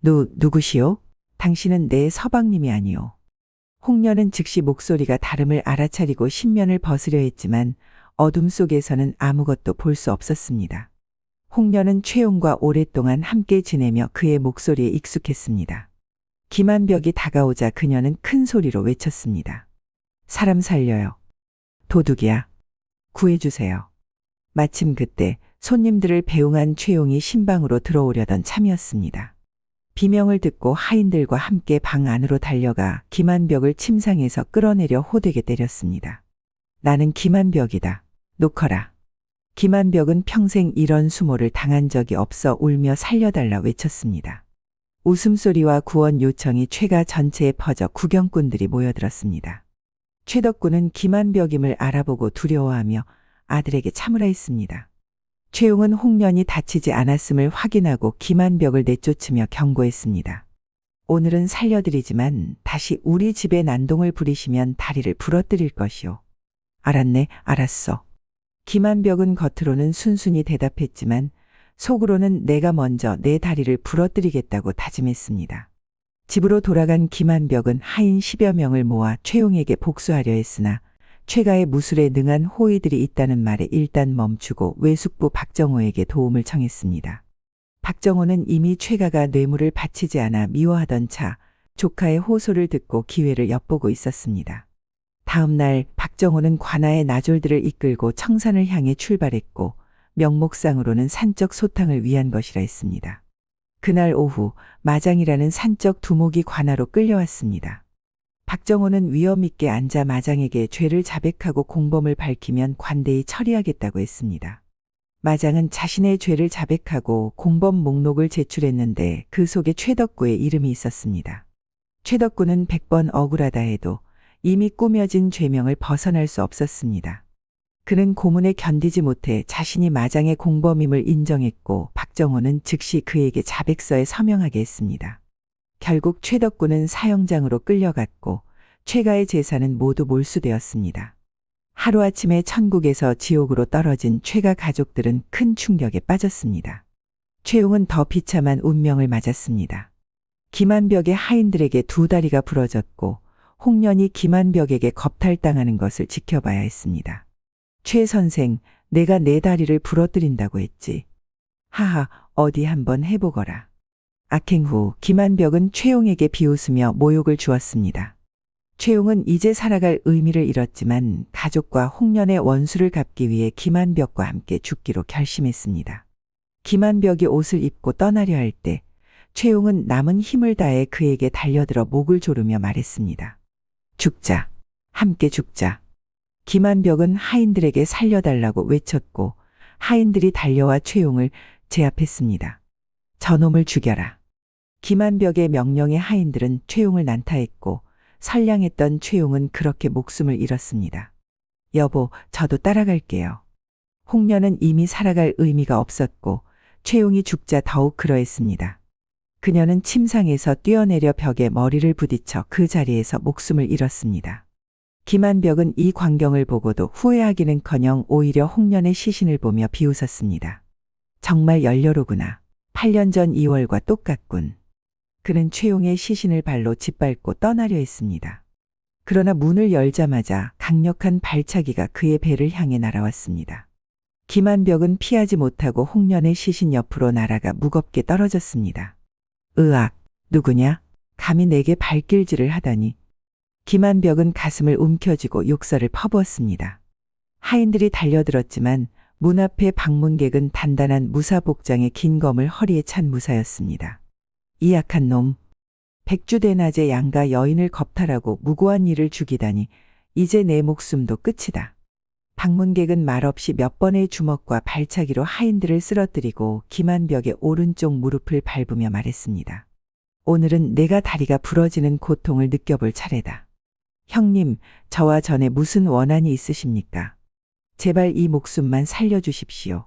누구시오? 당신은 내 서방님이 아니오. 홍련은 즉시 목소리가 다름을 알아차리고 신면을 벗으려 했지만 어둠 속에서는 아무것도 볼 수 없었습니다. 홍련은 최용과 오랫동안 함께 지내며 그의 목소리에 익숙했습니다. 김한벽이 다가오자 그녀는 큰 소리로 외쳤습니다. 사람 살려요. 도둑이야. 구해주세요. 마침 그때 손님들을 배웅한 최용이 신방으로 들어오려던 참이었습니다. 비명을 듣고 하인들과 함께 방 안으로 달려가 김한벽을 침상에서 끌어내려 호되게 때렸습니다. 나는 김한벽이다. 놓거라. 김한벽은 평생 이런 수모를 당한 적이 없어 울며 살려달라 외쳤습니다. 웃음소리와 구원 요청이 최가 전체에 퍼져 구경꾼들이 모여들었습니다. 최덕구는 김한벽임을 알아보고 두려워하며 아들에게 참으라 했습니다. 최용은 홍련이 다치지 않았음을 확인하고 김한벽을 내쫓으며 경고했습니다. 오늘은 살려드리지만 다시 우리 집에 난동을 부리시면 다리를 부러뜨릴 것이오. 알았네, 알았어. 김한벽은 겉으로는 순순히 대답했지만 속으로는 내가 먼저 내 다리를 부러뜨리겠다고 다짐했습니다. 집으로 돌아간 김한벽은 하인 10여 명을 모아 최용에게 복수하려 했으나 최가의 무술에 능한 호위들이 있다는 말에 일단 멈추고 외숙부 박정호에게 도움을 청했습니다. 박정호는 이미 최가가 뇌물을 바치지 않아 미워하던 차 조카의 호소를 듣고 기회를 엿보고 있었습니다. 다음 날 박정호는 관아의 나졸들을 이끌고 청산을 향해 출발했고 명목상으로는 산적 소탕을 위한 것이라 했습니다. 그날 오후 마장이라는 산적 두목이 관아로 끌려왔습니다. 박정호는 위험 있게 앉아 마장에게 죄를 자백하고 공범을 밝히면 관대히 처리하겠다고 했습니다. 마장은 자신의 죄를 자백하고 공범 목록을 제출했는데 그 속에 최덕구의 이름이 있었습니다. 최덕구는 100번 억울하다 해도 이미 꾸며진 죄명을 벗어날 수 없었습니다. 그는 고문에 견디지 못해 자신이 마장의 공범임을 인정했고 박정호는 즉시 그에게 자백서에 서명하게 했습니다. 결국 최덕구는 사형장으로 끌려갔고 최가의 재산은 모두 몰수되었습니다. 하루아침에 천국에서 지옥으로 떨어진 최가 가족들은 큰 충격에 빠졌습니다. 최용은 더 비참한 운명을 맞았습니다. 김한벽의 하인들에게 두 다리가 부러졌고 홍련이 김한벽에게 겁탈당하는 것을 지켜봐야 했습니다. 최 선생, 내가 내 다리를 부러뜨린다고 했지. 하하, 어디 한번 해보거라. 악행 후 김한벽은 최용에게 비웃으며 모욕을 주었습니다. 최용은 이제 살아갈 의미를 잃었지만 가족과 홍련의 원수를 갚기 위해 김한벽과 함께 죽기로 결심했습니다. 김한벽이 옷을 입고 떠나려 할 때 최용은 남은 힘을 다해 그에게 달려들어 목을 조르며 말했습니다. 죽자. 함께 죽자. 김한벽은 하인들에게 살려달라고 외쳤고 하인들이 달려와 최용을 제압했습니다. 저놈을 죽여라. 김한벽의 명령에 하인들은 최용을 난타했고 선량했던 최용은 그렇게 목숨을 잃었습니다. 여보, 저도 따라갈게요. 홍련은 이미 살아갈 의미가 없었고 최용이 죽자 더욱 그러했습니다. 그녀는 침상에서 뛰어내려 벽에 머리를 부딪혀 그 자리에서 목숨을 잃었습니다. 김한벽은 이 광경을 보고도 후회하기는커녕 오히려 홍련의 시신을 보며 비웃었습니다. 정말 열렬하구나. 8년 전 2월과 똑같군. 그는 최용의 시신을 발로 짓밟고 떠나려 했습니다. 그러나 문을 열자마자 강력한 발차기가 그의 배를 향해 날아왔습니다. 김한벽은 피하지 못하고 홍련의 시신 옆으로 날아가 무겁게 떨어졌습니다. 으악, 누구냐? 감히 내게 발길질을 하다니. 김한벽은 가슴을 움켜쥐고 욕설을 퍼부었습니다. 하인들이 달려들었지만 문 앞에 방문객은 단단한 무사 복장에 긴 검을 허리에 찬 무사였습니다. 이 악한 놈. 백주대낮에 양가 여인을 겁탈하고 무고한 이를 죽이다니 이제 내 목숨도 끝이다. 방문객은 말없이 몇 번의 주먹과 발차기로 하인들을 쓰러뜨리고 김한벽의 오른쪽 무릎을 밟으며 말했습니다. 오늘은 내가 다리가 부러지는 고통을 느껴볼 차례다. 형님, 저와 전에 무슨 원한이 있으십니까? 제발 이 목숨만 살려주십시오.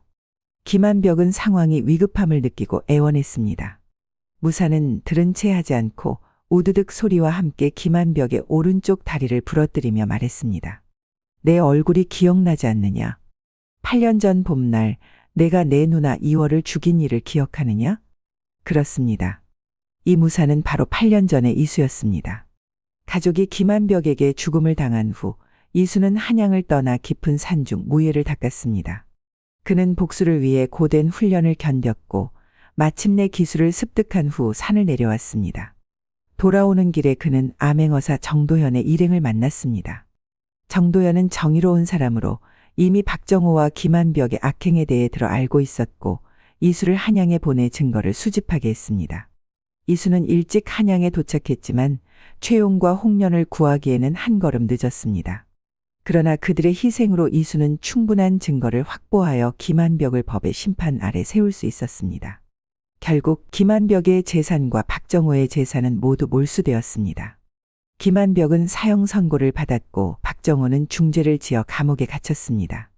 김한벽은 상황이 위급함을 느끼고 애원했습니다. 무사는 들은 채 하지 않고 우드득 소리와 함께 김한벽의 오른쪽 다리를 부러뜨리며 말했습니다. 내 얼굴이 기억나지 않느냐? 8년 전 봄날 내가 내 누나 이월을 죽인 일을 기억하느냐? 그렇습니다. 이 무사는 바로 8년 전의 이수였습니다. 가족이 김한벽에게 죽음을 당한 후 이수는 한양을 떠나 깊은 산중 무예를 닦았습니다. 그는 복수를 위해 고된 훈련을 견뎠고 마침내 기술을 습득한 후 산을 내려왔습니다. 돌아오는 길에 그는 암행어사 정도현의 일행을 만났습니다. 정도현은 정의로운 사람으로 이미 박정호와 김한벽의 악행에 대해 들어 알고 있었고 이수를 한양에 보내 증거를 수집하게 했습니다. 이수는 일찍 한양에 도착했지만 최용과 홍련을 구하기에는 한 걸음 늦었습니다. 그러나 그들의 희생으로 이수는 충분한 증거를 확보하여 김한벽을 법의 심판 아래 세울 수 있었습니다. 결국 김한벽의 재산과 박정호의 재산은 모두 몰수되었습니다. 김한벽은 사형 선고를 받았고 박정호는 중죄를 지어 감옥에 갇혔습니다.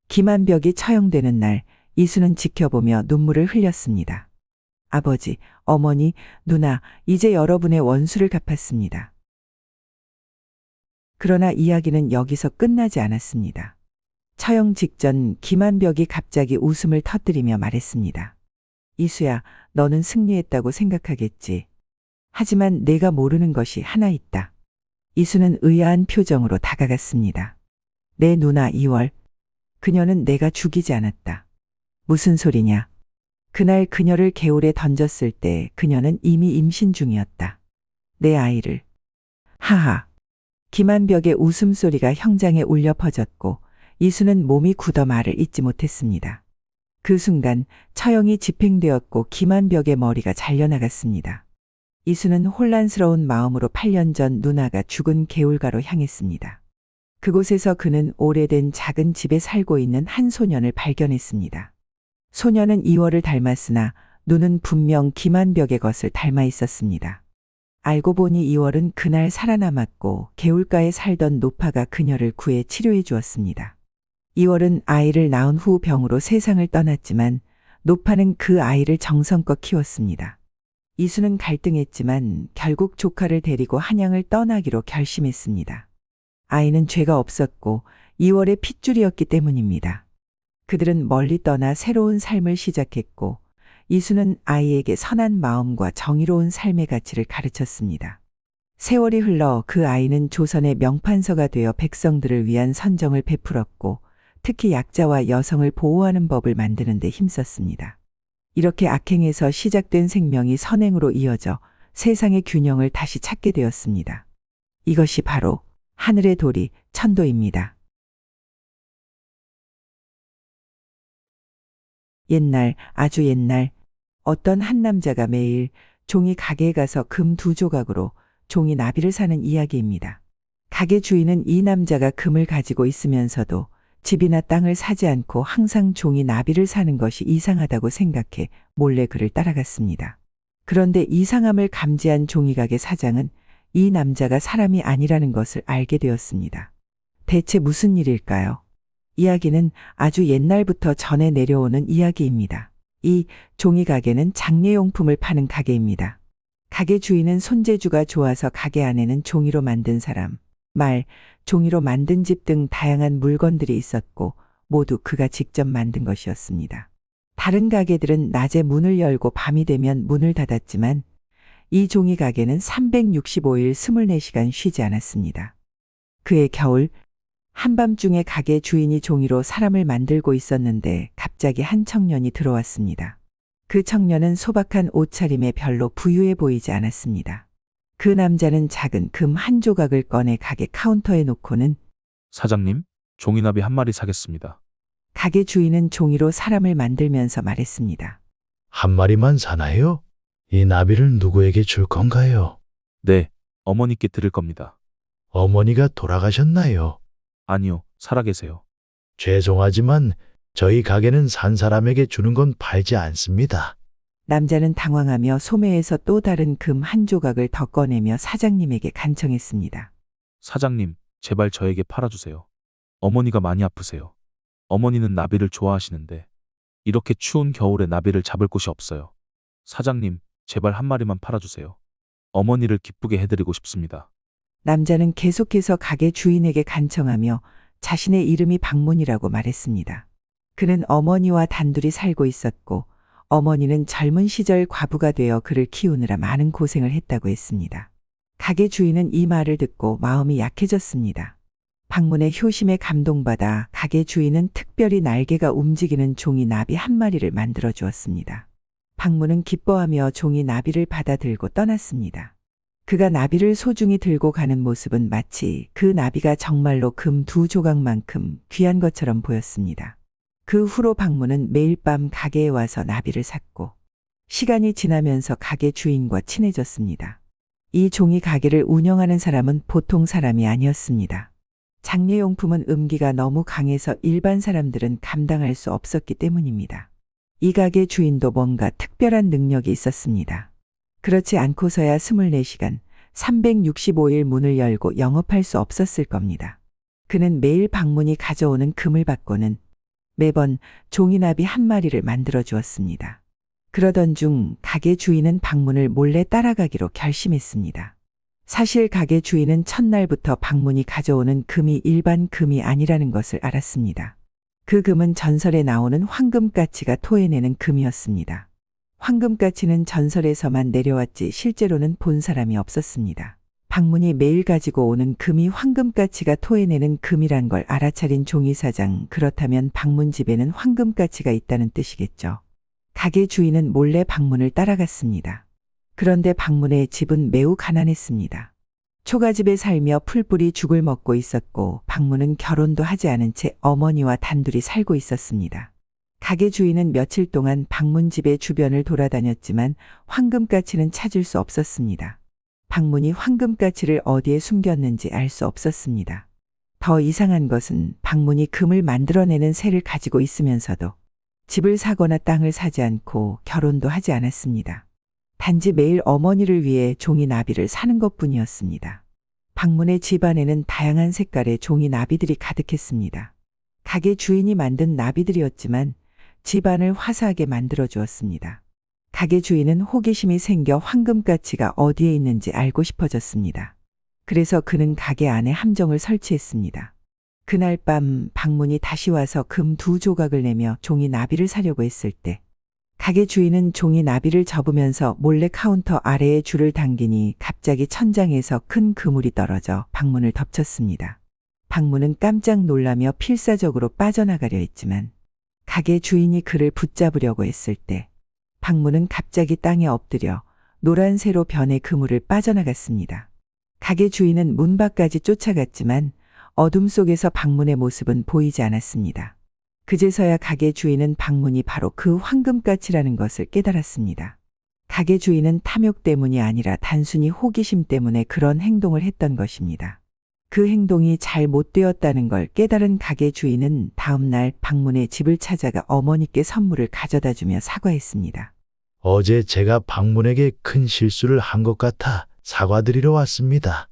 김한벽이 처형되는 날 이수는 지켜보며 눈물을 흘렸습니다. 아버지, 어머니, 누나, 이제 여러분의 원수를 갚았습니다. 그러나 이야기는 여기서 끝나지 않았습니다. 처형 직전 김한벽이 갑자기 웃음을 터뜨리며 말했습니다. 이수야, 너는 승리했다고 생각하겠지. 하지만 내가 모르는 것이 하나 있다. 이수는 의아한 표정으로 다가갔습니다. 내 누나 이월, 그녀는 내가 죽이지 않았다. 무슨 소리냐? 그날 그녀를 개울에 던졌을 때 그녀는 이미 임신 중이었다. 내 아이를. 하하. 김한벽의 웃음소리가 형장에 울려 퍼졌고 이수는 몸이 굳어 말을 잇지 못했습니다. 그 순간 처형이 집행되었고 김한벽의 머리가 잘려나갔습니다. 이수는 혼란스러운 마음으로 8년 전 누나가 죽은 개울가로 향했습니다. 그곳에서 그는 오래된 작은 집에 살고 있는 한 소년을 발견했습니다. 소녀는 이월을 닮았으나 눈은 분명 김한벽의 것을 닮아 있었습니다. 알고 보니 이월은 그날 살아남았고 개울가에 살던 노파가 그녀를 구해 치료해 주었습니다. 이월은 아이를 낳은 후 병으로 세상을 떠났지만 노파는 그 아이를 정성껏 키웠습니다. 이수는 갈등했지만 결국 조카를 데리고 한양을 떠나기로 결심했습니다. 아이는 죄가 없었고 이월의 핏줄이었기 때문입니다. 그들은 멀리 떠나 새로운 삶을 시작했고 이수는 아이에게 선한 마음과 정의로운 삶의 가치를 가르쳤습니다. 세월이 흘러 그 아이는 조선의 명판서가 되어 백성들을 위한 선정을 베풀었고 특히 약자와 여성을 보호하는 법을 만드는 데 힘썼습니다. 이렇게 악행에서 시작된 생명이 선행으로 이어져 세상의 균형을 다시 찾게 되었습니다. 이것이 바로 하늘의 도리 천도입니다. 옛날, 아주 옛날, 어떤 한 남자가 매일 종이 가게에 가서 금 2조각으로 종이 나비를 사는 이야기입니다. 가게 주인은 이 남자가 금을 가지고 있으면서도 집이나 땅을 사지 않고 항상 종이 나비를 사는 것이 이상하다고 생각해 몰래 그를 따라갔습니다. 그런데 이상함을 감지한 종이가게 사장은 이 남자가 사람이 아니라는 것을 알게 되었습니다. 대체 무슨 일일까요? 이야기는 아주 옛날부터 전해 내려오는 이야기입니다. 이 종이가게는 장례용품을 파는 가게입니다. 가게 주인은 손재주가 좋아서 가게 안에는 종이로 만든 사람, 말, 종이로 만든 집 등 다양한 물건들이 있었고 모두 그가 직접 만든 것이었습니다. 다른 가게들은 낮에 문을 열고 밤이 되면 문을 닫았지만 이 종이가게는 365일 24시간 쉬지 않았습니다. 그해 겨울 한밤중에 가게 주인이 종이로 사람을 만들고 있었는데 갑자기 한 청년이 들어왔습니다. 그 청년은 소박한 옷차림에 별로 부유해 보이지 않았습니다. 그 남자는 작은 금 한 조각을 꺼내 가게 카운터에 놓고는 사장님, 종이나비 한 마리 사겠습니다. 가게 주인은 종이로 사람을 만들면서 말했습니다. 한 마리만 사나요? 이 나비를 누구에게 줄 건가요? 네, 어머니께 드릴 겁니다. 어머니가 돌아가셨나요? 아니요, 살아계세요. 죄송하지만 저희 가게는 산 사람에게 주는 건 팔지 않습니다. 남자는 당황하며 소매에서 또 다른 금 한 조각을 더 꺼내며 사장님에게 간청했습니다. 사장님, 제발 저에게 팔아주세요. 어머니가 많이 아프세요. 어머니는 나비를 좋아하시는데 이렇게 추운 겨울에 나비를 잡을 곳이 없어요. 사장님, 제발 한 마리만 팔아주세요. 어머니를 기쁘게 해드리고 싶습니다. 남자는 계속해서 가게 주인에게 간청하며 자신의 이름이 박문이라고 말했습니다. 그는 어머니와 단둘이 살고 있었고 어머니는 젊은 시절 과부가 되어 그를 키우느라 많은 고생을 했다고 했습니다. 가게 주인은 이 말을 듣고 마음이 약해졌습니다. 박문의 효심에 감동받아 가게 주인은 특별히 날개가 움직이는 종이 나비 한 마리를 만들어 주었습니다. 박문은 기뻐하며 종이 나비를 받아 들고 떠났습니다. 그가 나비를 소중히 들고 가는 모습은 마치 그 나비가 정말로 금 2조각만큼 귀한 것처럼 보였습니다. 그 후로 박문은 매일 밤 가게에 와서 나비를 샀고 시간이 지나면서 가게 주인과 친해졌습니다. 이 종이 가게를 운영하는 사람은 보통 사람이 아니었습니다. 장례용품은 음기가 너무 강해서 일반 사람들은 감당할 수 없었기 때문입니다. 이 가게 주인도 뭔가 특별한 능력이 있었습니다. 그렇지 않고서야 24시간, 365일 문을 열고 영업할 수 없었을 겁니다. 그는 매일 박문이 가져오는 금을 받고는 매번 종이나비 한 마리를 만들어 주었습니다. 그러던 중 가게 주인은 박문을 몰래 따라가기로 결심했습니다. 사실 가게 주인은 첫날부터 박문이 가져오는 금이 일반 금이 아니라는 것을 알았습니다. 그 금은 전설에 나오는 황금가치가 토해내는 금이었습니다. 황금가치는 전설에서만 내려왔지 실제로는 본 사람이 없었습니다. 박문이 매일 가지고 오는 금이 황금가치가 토해내는 금이란 걸 알아차린 종이사장, 그렇다면 박문 집에는 황금가치가 있다는 뜻이겠죠. 가게 주인은 몰래 박문을 따라갔습니다. 그런데 박문의 집은 매우 가난했습니다. 초가집에 살며 풀뿌리 죽을 먹고 있었고 박문은 결혼도 하지 않은 채 어머니와 단둘이 살고 있었습니다. 가게 주인은 며칠 동안 박문 집의 주변을 돌아다녔지만 황금가치는 찾을 수 없었습니다. 박문이 황금가치를 어디에 숨겼는지 알 수 없었습니다. 더 이상한 것은 박문이 금을 만들어내는 새를 가지고 있으면서도 집을 사거나 땅을 사지 않고 결혼도 하지 않았습니다. 단지 매일 어머니를 위해 종이 나비를 사는 것뿐이었습니다. 방문의 집안에는 다양한 색깔의 종이 나비들이 가득했습니다. 가게 주인이 만든 나비들이었지만 집안을 화사하게 만들어 주었습니다. 가게 주인은 호기심이 생겨 황금가치가 어디에 있는지 알고 싶어졌습니다. 그래서 그는 가게 안에 함정을 설치했습니다. 그날 밤 방문이 다시 와서 금 2조각을 내며 종이 나비를 사려고 했을 때 가게 주인은 종이 나비를 접으면서 몰래 카운터 아래에 줄을 당기니 갑자기 천장에서 큰 그물이 떨어져 방문을 덮쳤습니다. 방문은 깜짝 놀라며 필사적으로 빠져나가려 했지만 가게 주인이 그를 붙잡으려고 했을 때 방문은 갑자기 땅에 엎드려 노란 새로 변해 그물을 빠져나갔습니다. 가게 주인은 문 밖까지 쫓아갔지만 어둠 속에서 방문의 모습은 보이지 않았습니다. 그제서야 가게 주인은 방문이 바로 그 황금가치라는 것을 깨달았습니다. 가게 주인은 탐욕 때문이 아니라 단순히 호기심 때문에 그런 행동을 했던 것입니다. 그 행동이 잘 못되었다는 걸 깨달은 가게 주인은 다음 날 방문의 집을 찾아가 어머니께 선물을 가져다 주며 사과했습니다. 어제 제가 방문에게 큰 실수를 한 것 같아 사과드리러 왔습니다.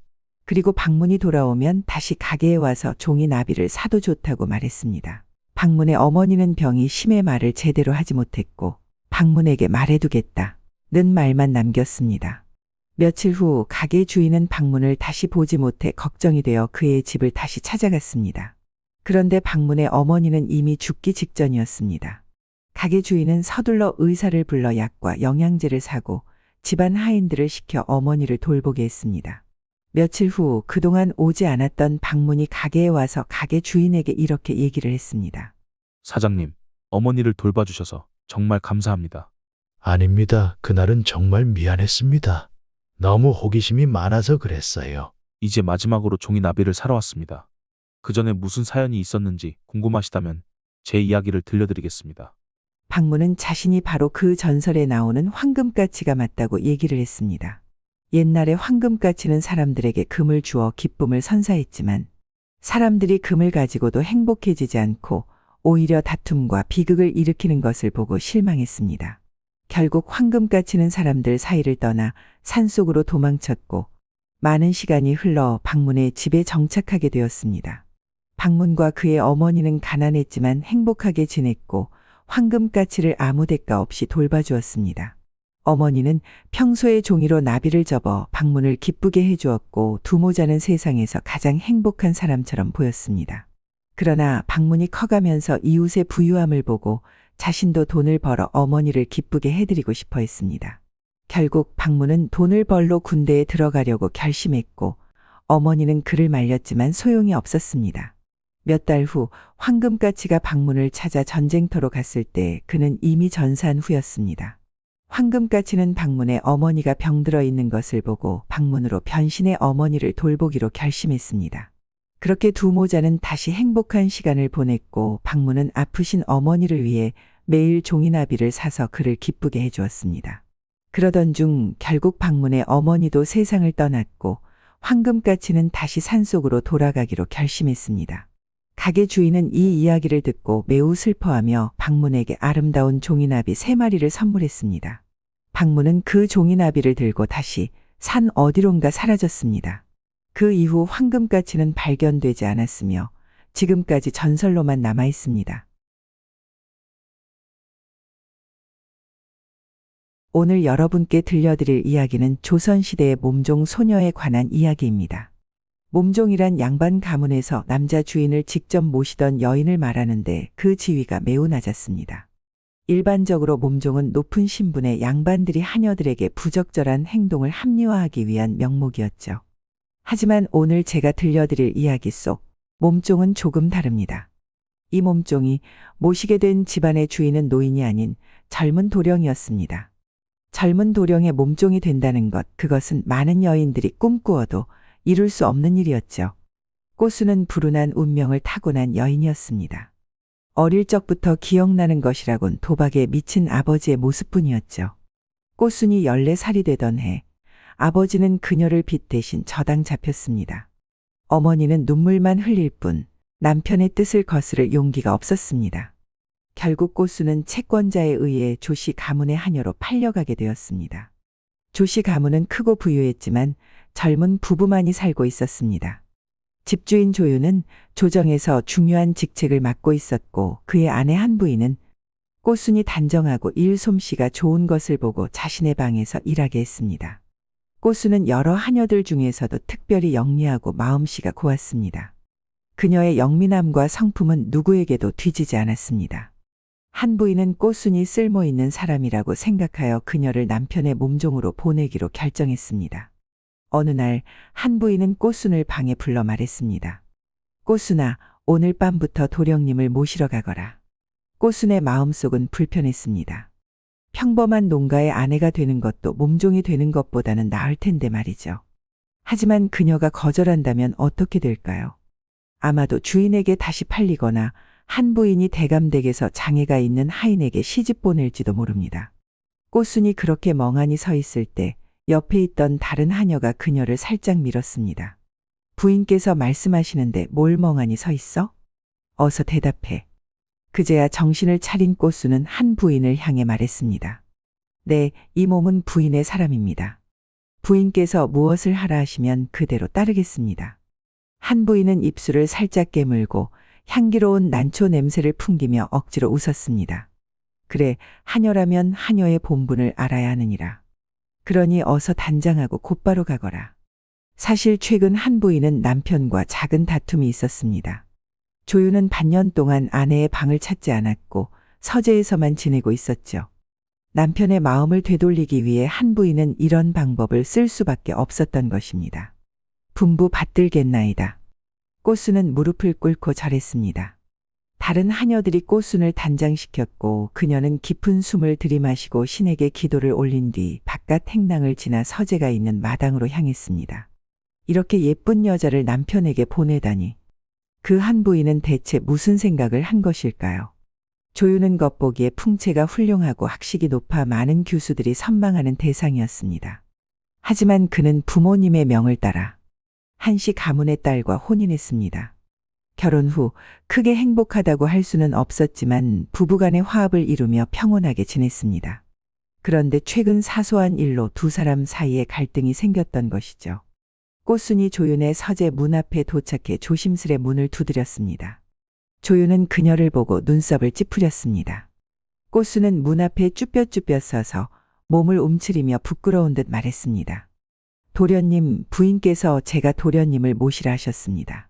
그리고 방문이 돌아오면 다시 가게에 와서 종이 나비를 사도 좋다고 말했습니다. 방문의 어머니는 병이 심해 말을 제대로 하지 못했고 방문에게 말해두겠다는 말만 남겼습니다. 며칠 후 가게 주인은 방문을 다시 보지 못해 걱정이 되어 그의 집을 다시 찾아갔습니다. 그런데 방문의 어머니는 이미 죽기 직전이었습니다. 가게 주인은 서둘러 의사를 불러 약과 영양제를 사고 집안 하인들을 시켜 어머니를 돌보게 했습니다. 며칠 후 그동안 오지 않았던 방문이 가게에 와서 가게 주인에게 이렇게 얘기를 했습니다. 사장님, 어머니를 돌봐주셔서 정말 감사합니다. 아닙니다. 그날은 정말 미안했습니다. 너무 호기심이 많아서 그랬어요. 이제 마지막으로 종이 나비를 사러 왔습니다. 그 전에 무슨 사연이 있었는지 궁금하시다면 제 이야기를 들려드리겠습니다. 방문은 자신이 바로 그 전설에 나오는 황금가치가 맞다고 얘기를 했습니다. 옛날에 황금가치는 사람들에게 금을 주어 기쁨을 선사했지만 사람들이 금을 가지고도 행복해지지 않고 오히려 다툼과 비극을 일으키는 것을 보고 실망했습니다. 결국 황금가치는 사람들 사이를 떠나 산속으로 도망쳤고 많은 시간이 흘러 방문의 집에 정착하게 되었습니다. 방문과 그의 어머니는 가난했지만 행복하게 지냈고 황금가치를 아무 대가 없이 돌봐주었습니다. 어머니는 평소에 종이로 나비를 접어 방문을 기쁘게 해주었고 두모자는 세상에서 가장 행복한 사람처럼 보였습니다. 그러나 방문이 커가면서 이웃의 부유함을 보고 자신도 돈을 벌어 어머니를 기쁘게 해드리고 싶어 했습니다. 결국 방문은 돈을 벌러 군대에 들어가려고 결심했고 어머니는 그를 말렸지만 소용이 없었습니다. 몇 달 후 황금가치가 방문을 찾아 전쟁터로 갔을 때 그는 이미 전사한 후였습니다. 황금가치는 방문의 어머니가 병들어 있는 것을 보고 방문으로 변신해 어머니를 돌보기로 결심했습니다. 그렇게 두 모자는 다시 행복한 시간을 보냈고 방문은 아프신 어머니를 위해 매일 종이나비를 사서 그를 기쁘게 해주었습니다. 그러던 중 결국 방문의 어머니도 세상을 떠났고 황금가치는 다시 산속으로 돌아가기로 결심했습니다. 가게 주인은 이 이야기를 듣고 매우 슬퍼하며 방문에게 아름다운 종이나비 3마리를 선물했습니다. 방문은 그 종이나비를 들고 다시 산 어디론가 사라졌습니다. 그 이후 황금가치는 발견되지 않았으며 지금까지 전설로만 남아 있습니다. 오늘 여러분께 들려드릴 이야기는 조선시대의 몸종 소녀에 관한 이야기입니다. 몸종이란 양반 가문에서 남자 주인을 직접 모시던 여인을 말하는데 그 지위가 매우 낮았습니다. 일반적으로 몸종은 높은 신분의 양반들이 하녀들에게 부적절한 행동을 합리화하기 위한 명목이었죠. 하지만 오늘 제가 들려드릴 이야기 속 몸종은 조금 다릅니다. 이 몸종이 모시게 된 집안의 주인은 노인이 아닌 젊은 도령이었습니다. 젊은 도령의 몸종이 된다는 것, 그것은 많은 여인들이 꿈꾸어도 이룰 수 없는 일이었죠. 꼬수는 불운한 운명을 타고난 여인이었습니다. 어릴 적부터 기억나는 것이라곤 도박에 미친 아버지의 모습뿐이었죠. 꼬순이 14살이 되던 해 아버지는 그녀를 빚 대신 저당 잡혔습니다. 어머니는 눈물만 흘릴 뿐 남편의 뜻을 거스를 용기가 없었습니다. 결국 꽃수는 채권자에 의해 조씨 가문의 하녀로 팔려가게 되었습니다. 조씨 가문은 크고 부유했지만 젊은 부부만이 살고 있었습니다. 집주인 조유는 조정에서 중요한 직책을 맡고 있었고 그의 아내 한부인은 꽃순이 단정하고 일 솜씨가 좋은 것을 보고 자신의 방에서 일하게 했습니다. 꽃순은 여러 하녀들 중에서도 특별히 영리하고 마음씨가 고왔습니다. 그녀의 영민함과 성품은 누구에게도 뒤지지 않았습니다. 한부인은 꽃순이 쓸모있는 사람이라고 생각하여 그녀를 남편의 몸종으로 보내기로 결정했습니다. 어느 날 한부인은 꽃순을 방에 불러 말했습니다. 꽃순아, 오늘 밤부터 도령님을 모시러 가거라. 꽃순의 마음속은 불편했습니다. 평범한 농가의 아내가 되는 것도 몸종이 되는 것보다는 나을 텐데 말이죠. 하지만 그녀가 거절한다면 어떻게 될까요? 아마도 주인에게 다시 팔리거나 한부인이 대감댁에서 장애가 있는 하인에게 시집 보낼지도 모릅니다. 꽃순이 그렇게 멍하니 서 있을 때 옆에 있던 다른 하녀가 그녀를 살짝 밀었습니다. 부인께서 말씀하시는데 뭘 멍하니 서 있어? 어서 대답해. 그제야 정신을 차린 꽃순은 한 부인을 향해 말했습니다. 네, 이 몸은 부인의 사람입니다. 부인께서 무엇을 하라 하시면 그대로 따르겠습니다. 한 부인은 입술을 살짝 깨물고 향기로운 난초 냄새를 풍기며 억지로 웃었습니다. 그래, 하녀라면 하녀의 본분을 알아야 하느니라. 그러니 어서 단장하고 곧바로 가거라. 사실 최근 한 부인은 남편과 작은 다툼이 있었습니다. 조유는 반년 동안 아내의 방을 찾지 않았고 서재에서만 지내고 있었죠. 남편의 마음을 되돌리기 위해 한 부인은 이런 방법을 쓸 수밖에 없었던 것입니다. 분부 받들겠나이다. 꽃순은 무릎을 꿇고 절했습니다. 다른 하녀들이 꽃순을 단장시켰고 그녀는 깊은 숨을 들이마시고 신에게 기도를 올린 뒤 바깥 행랑을 지나 서재가 있는 마당으로 향했습니다. 이렇게 예쁜 여자를 남편에게 보내다니. 그 한 부인은 대체 무슨 생각을 한 것일까요? 조유는 겉보기에 풍채가 훌륭하고 학식이 높아 많은 교수들이 선망하는 대상이었습니다. 하지만 그는 부모님의 명을 따라 한씨 가문의 딸과 혼인했습니다. 결혼 후 크게 행복하다고 할 수는 없었지만 부부간의 화합을 이루며 평온하게 지냈습니다. 그런데 최근 사소한 일로 두 사람 사이에 갈등이 생겼던 것이죠. 꽃순이 조윤의 서재 문 앞에 도착해 조심스레 문을 두드렸습니다. 조윤은 그녀를 보고 눈썹을 찌푸렸습니다. 꽃순은 문 앞에 쭈뼛쭈뼛 서서 몸을 움츠리며 부끄러운 듯 말했습니다. 도련님, 부인께서 제가 도련님을 모시라 하셨습니다.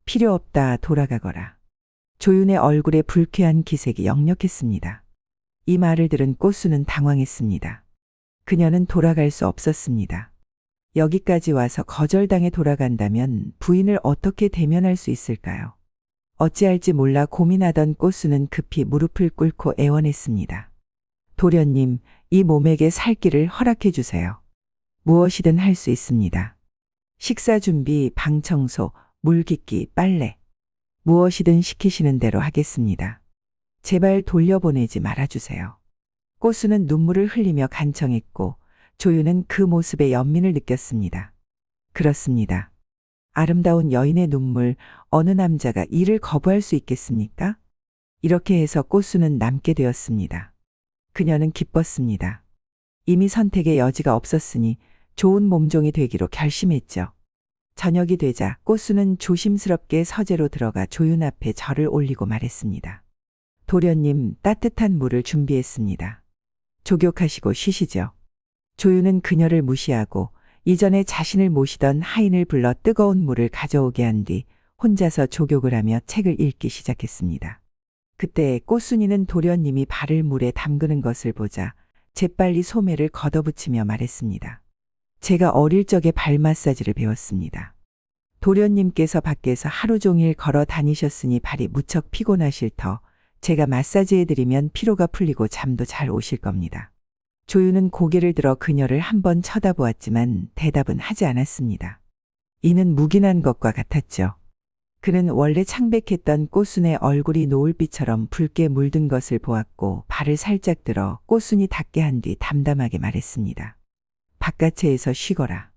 필요 없다, 돌아가거라. 조윤의 얼굴에 불쾌한 기색이 역력했습니다. 이 말을 들은 꽃순은 당황했습니다. 그녀는 돌아갈 수 없었습니다. 여기까지 와서 거절당해 돌아간다면 부인을 어떻게 대면할 수 있을까요? 어찌할지 몰라 고민하던 꽃순은 급히 무릎을 꿇고 애원했습니다. 도련님, 이 몸에게 살 길을 허락해 주세요. 무엇이든 할 수 있습니다. 식사 준비, 방 청소, 물 깃기, 빨래. 무엇이든 시키시는 대로 하겠습니다. 제발 돌려보내지 말아주세요. 꽃순은 눈물을 흘리며 간청했고 조유는 그 모습에 연민을 느꼈습니다. 그렇습니다. 아름다운 여인의 눈물, 어느 남자가 이를 거부할 수 있겠습니까? 이렇게 해서 꽃순은 남게 되었습니다. 그녀는 기뻤습니다. 이미 선택의 여지가 없었으니 좋은 몸종이 되기로 결심했죠. 저녁이 되자 꽃순은 조심스럽게 서재로 들어가 조윤 앞에 절을 올리고 말했습니다. 도련님, 따뜻한 물을 준비했습니다. 조격하시고 쉬시죠. 조윤은 그녀를 무시하고 이전에 자신을 모시던 하인을 불러 뜨거운 물을 가져오게 한 뒤 혼자서 조격을 하며 책을 읽기 시작했습니다. 그때 꽃순이는 도련님이 발을 물에 담그는 것을 보자 재빨리 소매를 걷어붙이며 말했습니다. 제가 어릴 적에 발 마사지를 배웠습니다. 도련님께서 밖에서 하루 종일 걸어 다니셨으니 발이 무척 피곤하실 터 제가 마사지해드리면 피로가 풀리고 잠도 잘 오실 겁니다. 조유는 고개를 들어 그녀를 한번 쳐다보았지만 대답은 하지 않았습니다. 이는 묵인한 것과 같았죠. 그는 원래 창백했던 꽃순의 얼굴이 노을빛처럼 붉게 물든 것을 보았고 발을 살짝 들어 꽃순이 닿게 한 뒤 담담하게 말했습니다. 바깥에서 쉬거라.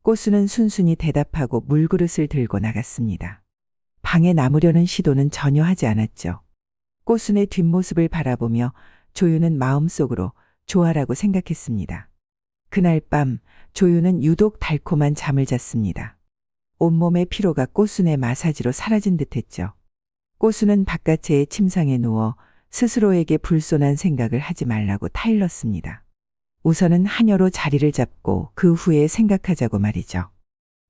꽃순은 순순히 대답하고 물그릇을 들고 나갔습니다. 방에 남으려는 시도는 전혀 하지 않았죠. 꽃순의 뒷모습을 바라보며 조유는 마음속으로 좋아라고 생각했습니다. 그날 밤 조유는 유독 달콤한 잠을 잤습니다. 온몸의 피로가 꽃순의 마사지로 사라진 듯했죠. 꽃순은 바깥의 침상에 누워 스스로에게 불손한 생각을 하지 말라고 타일렀습니다. 우선은 한여로 자리를 잡고 그 후에 생각하자고 말이죠.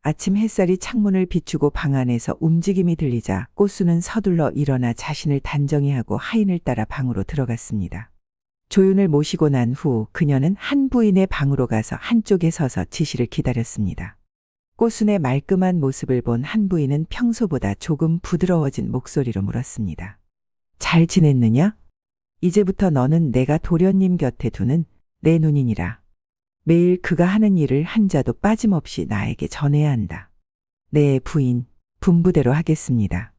아침 햇살이 창문을 비추고 방 안에서 움직임이 들리자 꽃순은 서둘러 일어나 자신을 단정히 하고 하인을 따라 방으로 들어갔습니다. 조윤을 모시고 난 후 그녀는 한 부인의 방으로 가서 한쪽에 서서 지시를 기다렸습니다. 꽃순의 말끔한 모습을 본 한 부인은 평소보다 조금 부드러워진 목소리로 물었습니다. 잘 지냈느냐? 이제부터 너는 내가 도련님 곁에 두는 내 눈이니라. 매일 그가 하는 일을 한자도 빠짐없이 나에게 전해야 한다. 네, 부인, 분부대로 하겠습니다.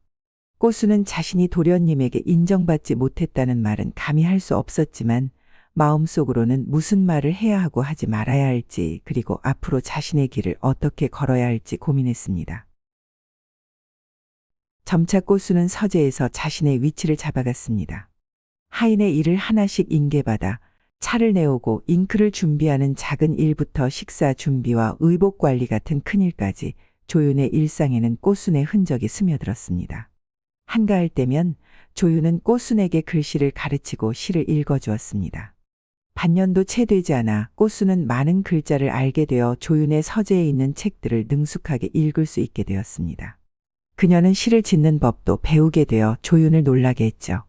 꽃순은 자신이 도련님에게 인정받지 못했다는 말은 감히 할 수 없었지만 마음속으로는 무슨 말을 해야 하고 하지 말아야 할지 그리고 앞으로 자신의 길을 어떻게 걸어야 할지 고민했습니다. 점차 꽃순은 서재에서 자신의 위치를 잡아갔습니다. 하인의 일을 하나씩 인계받아 차를 내오고 잉크를 준비하는 작은 일부터 식사 준비와 의복 관리 같은 큰일까지 조윤의 일상에는 꽃순의 흔적이 스며들었습니다. 한가할 때면 조윤은 꽃순에게 글씨를 가르치고 시를 읽어주었습니다. 반년도 채 되지 않아 꽃순은 많은 글자를 알게 되어 조윤의 서재에 있는 책들을 능숙하게 읽을 수 있게 되었습니다. 그녀는 시를 짓는 법도 배우게 되어 조윤을 놀라게 했죠.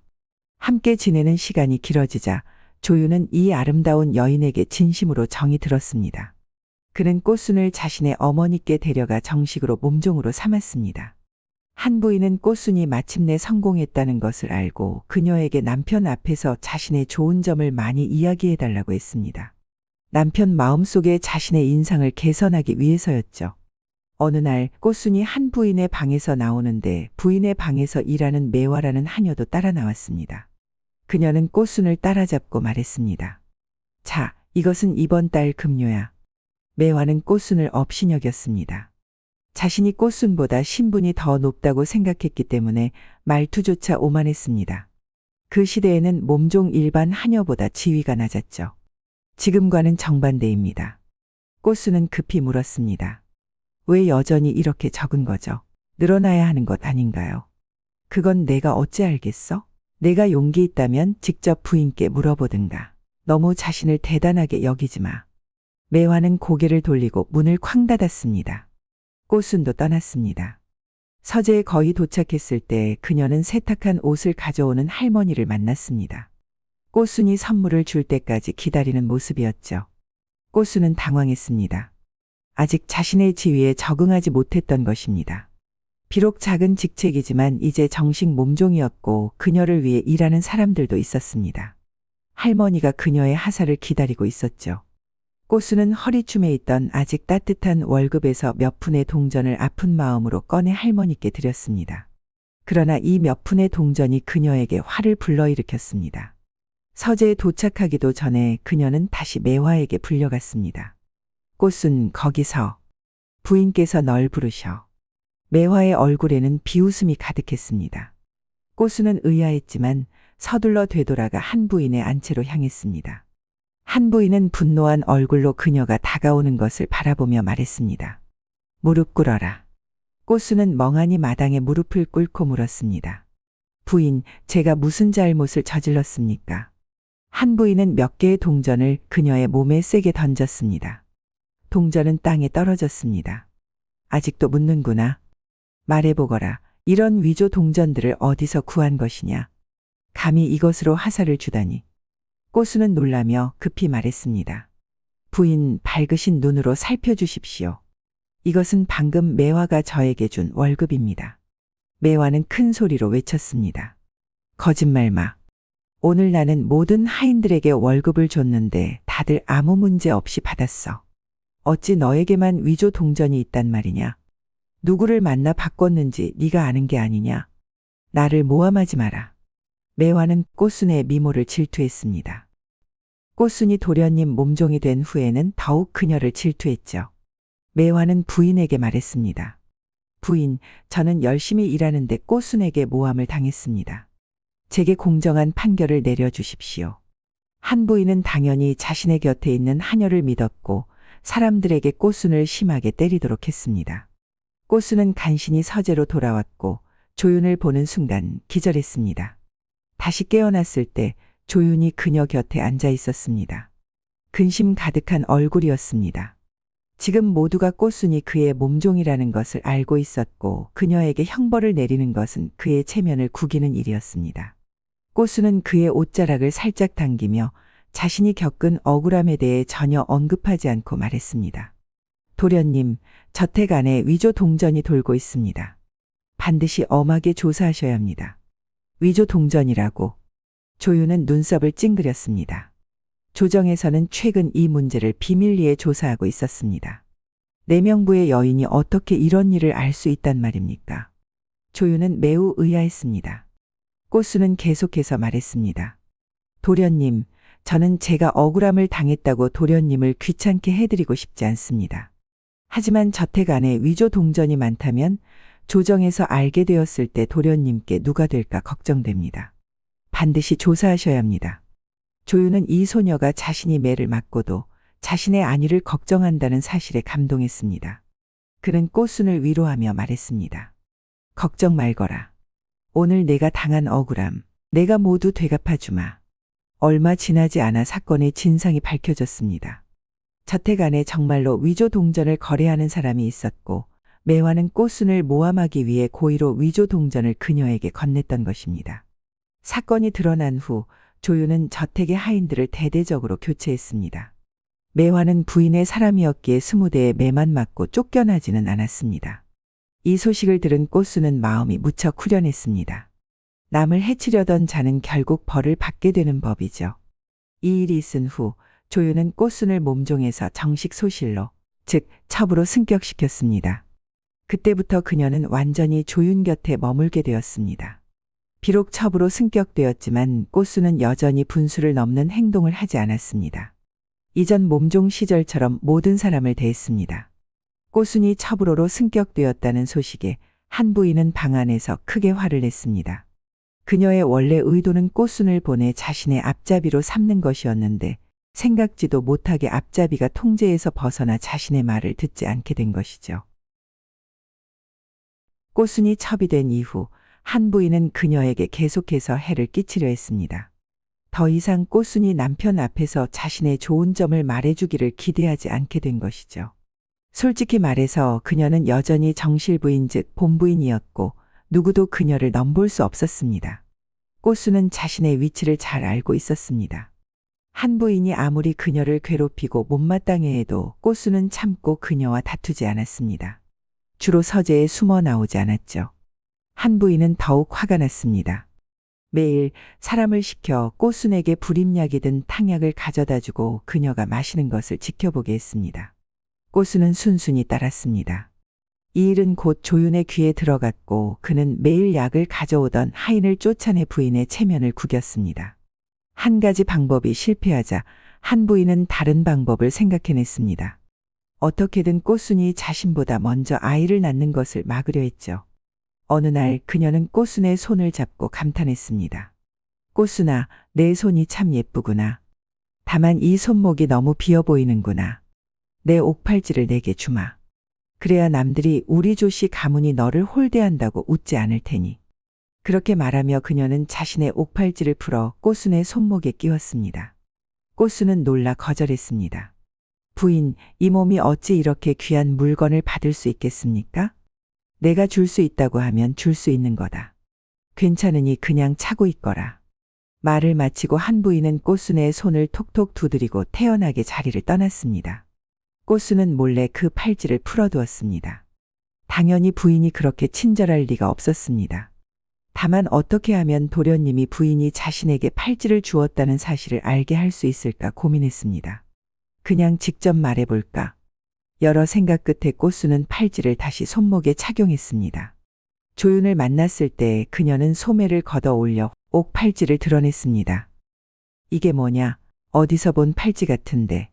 함께 지내는 시간이 길어지자 조윤은 이 아름다운 여인에게 진심으로 정이 들었습니다. 그는 꽃순을 자신의 어머니께 데려가 정식으로 몸종으로 삼았습니다. 한 부인은 꽃순이 마침내 성공했다는 것을 알고 그녀에게 남편 앞에서 자신의 좋은 점을 많이 이야기해달라고 했습니다. 남편 마음속에 자신의 인상을 개선하기 위해서였죠. 어느 날 꽃순이 한 부인의 방에서 나오는데 부인의 방에서 일하는 매화라는 하녀도 따라 나왔습니다. 그녀는 꽃순을 따라잡고 말했습니다. 자, 이것은 이번 달 급료야. 매화는 꽃순을 업신여겼습니다. 자신이 꽃순보다 신분이 더 높다고 생각했기 때문에 말투조차 오만했습니다. 그 시대에는 몸종 일반 하녀보다 지위가 낮았죠. 지금과는 정반대입니다. 꽃순은 급히 물었습니다. 왜 여전히 이렇게 적은 거죠? 늘어나야 하는 것 아닌가요? 그건 내가 어찌 알겠어? 내가 용기 있다면 직접 부인께 물어보든가. 너무 자신을 대단하게 여기지 마. 매화는 고개를 돌리고 문을 쾅 닫았습니다. 꽃순도 떠났습니다. 서재에 거의 도착했을 때 그녀는 세탁한 옷을 가져오는 할머니를 만났습니다. 꽃순이 선물을 줄 때까지 기다리는 모습이었죠. 꽃순은 당황했습니다. 아직 자신의 지위에 적응하지 못했던 것입니다. 비록 작은 직책이지만 이제 정식 몸종이었고 그녀를 위해 일하는 사람들도 있었습니다. 할머니가 그녀의 하사를 기다리고 있었죠. 꽃순은 허리춤에 있던 아직 따뜻한 월급에서 몇 푼의 동전을 아픈 마음으로 꺼내 할머니께 드렸습니다. 그러나 이 몇 푼의 동전이 그녀에게 화를 불러일으켰습니다. 서재에 도착하기도 전에 그녀는 다시 매화에게 불려갔습니다. 꽃순, 거기서. 부인께서 널 부르셔. 매화의 얼굴에는 비웃음이 가득했습니다. 꽃순은 의아했지만 서둘러 되돌아가 한 부인의 안채로 향했습니다. 한 부인은 분노한 얼굴로 그녀가 다가오는 것을 바라보며 말했습니다. 무릎 꿇어라. 꽃순은 멍하니 마당에 무릎을 꿇고 물었습니다. 부인, 제가 무슨 잘못을 저질렀습니까? 한 부인은 몇 개의 동전을 그녀의 몸에 세게 던졌습니다. 동전은 땅에 떨어졌습니다. 아직도 묻는구나. 말해보거라. 이런 위조 동전들을 어디서 구한 것이냐? 감히 이것으로 하사를 주다니. 꽃순은 놀라며 급히 말했습니다. 부인, 밝으신 눈으로 살펴주십시오. 이것은 방금 매화가 저에게 준 월급입니다. 매화는 큰 소리로 외쳤습니다. 거짓말 마. 오늘 나는 모든 하인들에게 월급을 줬는데 다들 아무 문제 없이 받았어. 어찌 너에게만 위조 동전이 있단 말이냐? 누구를 만나 바꿨는지 네가 아는 게 아니냐? 나를 모함하지 마라. 매화는 꽃순의 미모를 질투했습니다. 꽃순이 도련님 몸종이 된 후에는 더욱 그녀를 질투했죠. 매화는 부인에게 말했습니다. 부인, 저는 열심히 일하는데 꽃순에게 모함을 당했습니다. 제게 공정한 판결을 내려주십시오. 한 부인은 당연히 자신의 곁에 있는 하녀를 믿었고 사람들에게 꽃순을 심하게 때리도록 했습니다. 꽃순은 간신히 서재로 돌아왔고 조윤을 보는 순간 기절했습니다. 다시 깨어났을 때 조윤이 그녀 곁에 앉아 있었습니다. 근심 가득한 얼굴이었습니다. 지금 모두가 꽃순이 그의 몸종이라는 것을 알고 있었고 그녀에게 형벌을 내리는 것은 그의 체면을 구기는 일이었습니다. 꽃순은 그의 옷자락을 살짝 당기며 자신이 겪은 억울함에 대해 전혀 언급하지 않고 말했습니다. 도련님, 저택 안에 위조 동전이 돌고 있습니다. 반드시 엄하게 조사하셔야 합니다. 위조 동전이라고. 조윤은 눈썹을 찡그렸습니다. 조정에서는 최근 이 문제를 비밀리에 조사하고 있었습니다. 내명부의 여인이 어떻게 이런 일을 알 수 있단 말입니까? 조윤은 매우 의아했습니다. 꽃순은 계속해서 말했습니다. 도련님, 저는 제가 억울함을 당했다고 도련님을 귀찮게 해드리고 싶지 않습니다. 하지만 저택 안에 위조 동전이 많다면 조정에서 알게 되었을 때 도련님께 누가 될까 걱정됩니다. 반드시 조사하셔야 합니다. 조윤은 이 소녀가 자신이 매를 맞고도 자신의 안위를 걱정한다는 사실에 감동했습니다. 그는 꽃순을 위로하며 말했습니다. 걱정 말거라. 오늘 내가 당한 억울함, 내가 모두 되갚아주마. 얼마 지나지 않아 사건의 진상이 밝혀졌습니다. 저택 안에 정말로 위조 동전을 거래하는 사람이 있었고 매화는 꽃순을 모함하기 위해 고의로 위조 동전을 그녀에게 건넸던 것입니다. 사건이 드러난 후 조윤은 저택의 하인들을 대대적으로 교체했습니다. 매화는 부인의 사람이었기에 20대에 매만 맞고 쫓겨나지는 않았습니다. 이 소식을 들은 꽃순은 마음이 무척 후련했습니다. 남을 해치려던 자는 결국 벌을 받게 되는 법이죠. 이 일이 있은 후 조윤은 꽃순을 몸종에서 정식 소실로, 즉 첩으로 승격시켰습니다. 그때부터 그녀는 완전히 조윤 곁에 머물게 되었습니다. 비록 첩으로 승격되었지만 꽃순은 여전히 분수를 넘는 행동을 하지 않았습니다. 이전 몸종 시절처럼 모든 사람을 대했습니다. 꽃순이 첩으로로 승격되었다는 소식에 한 부인은 방 안에서 크게 화를 냈습니다. 그녀의 원래 의도는 꽃순을 보내 자신의 앞잡이로 삼는 것이었는데 생각지도 못하게 앞잡이가 통제에서 벗어나 자신의 말을 듣지 않게 된 것이죠. 꽃순이 첩이 된 이후 한 부인은 그녀에게 계속해서 해를 끼치려 했습니다. 더 이상 꽃순이 남편 앞에서 자신의 좋은 점을 말해주기를 기대하지 않게 된 것이죠. 솔직히 말해서 그녀는 여전히 정실부인 즉 본부인이었고 누구도 그녀를 넘볼 수 없었습니다. 꽃순은 자신의 위치를 잘 알고 있었습니다. 한 부인이 아무리 그녀를 괴롭히고 못마땅해 해도 꽃순은 참고 그녀와 다투지 않았습니다. 주로 서재에 숨어 나오지 않았죠. 한 부인은 더욱 화가 났습니다. 매일 사람을 시켜 꽃순에게 불임약이든 탕약을 가져다 주고 그녀가 마시는 것을 지켜보게 했습니다. 꽃순은 순순히 따랐습니다. 이 일은 곧 조윤의 귀에 들어갔고 그는 매일 약을 가져오던 하인을 쫓아내 부인의 체면을 구겼습니다. 한 가지 방법이 실패하자 한 부인은 다른 방법을 생각해냈습니다. 어떻게든 꽃순이 자신보다 먼저 아이를 낳는 것을 막으려 했죠. 어느 날 그녀는 꽃순의 손을 잡고 감탄했습니다. 꽃순아, 내 손이 참 예쁘구나. 다만 이 손목이 너무 비어 보이는구나. 내 옥팔찌를 내게 주마. 그래야 남들이 우리 조씨 가문이 너를 홀대한다고 웃지 않을 테니. 그렇게 말하며 그녀는 자신의 옥팔찌를 풀어 꽃순의 손목에 끼웠습니다. 꽃순은 놀라 거절했습니다. 부인, 이 몸이 어찌 이렇게 귀한 물건을 받을 수 있겠습니까? 내가 줄 수 있다고 하면 줄 수 있는 거다. 괜찮으니 그냥 차고 있거라. 말을 마치고 한 부인은 꽃순의 손을 톡톡 두드리고 태연하게 자리를 떠났습니다. 꽃순은 몰래 그 팔찌를 풀어두었습니다. 당연히 부인이 그렇게 친절할 리가 없었습니다. 다만 어떻게 하면 도련님이 부인이 자신에게 팔찌를 주었다는 사실을 알게 할 수 있을까 고민했습니다. 그냥 직접 말해볼까? 여러 생각 끝에 꽃순은 팔찌를 다시 손목에 착용했습니다. 조윤을 만났을 때 그녀는 소매를 걷어 올려 옥 팔찌를 드러냈습니다. 이게 뭐냐? 어디서 본 팔찌 같은데?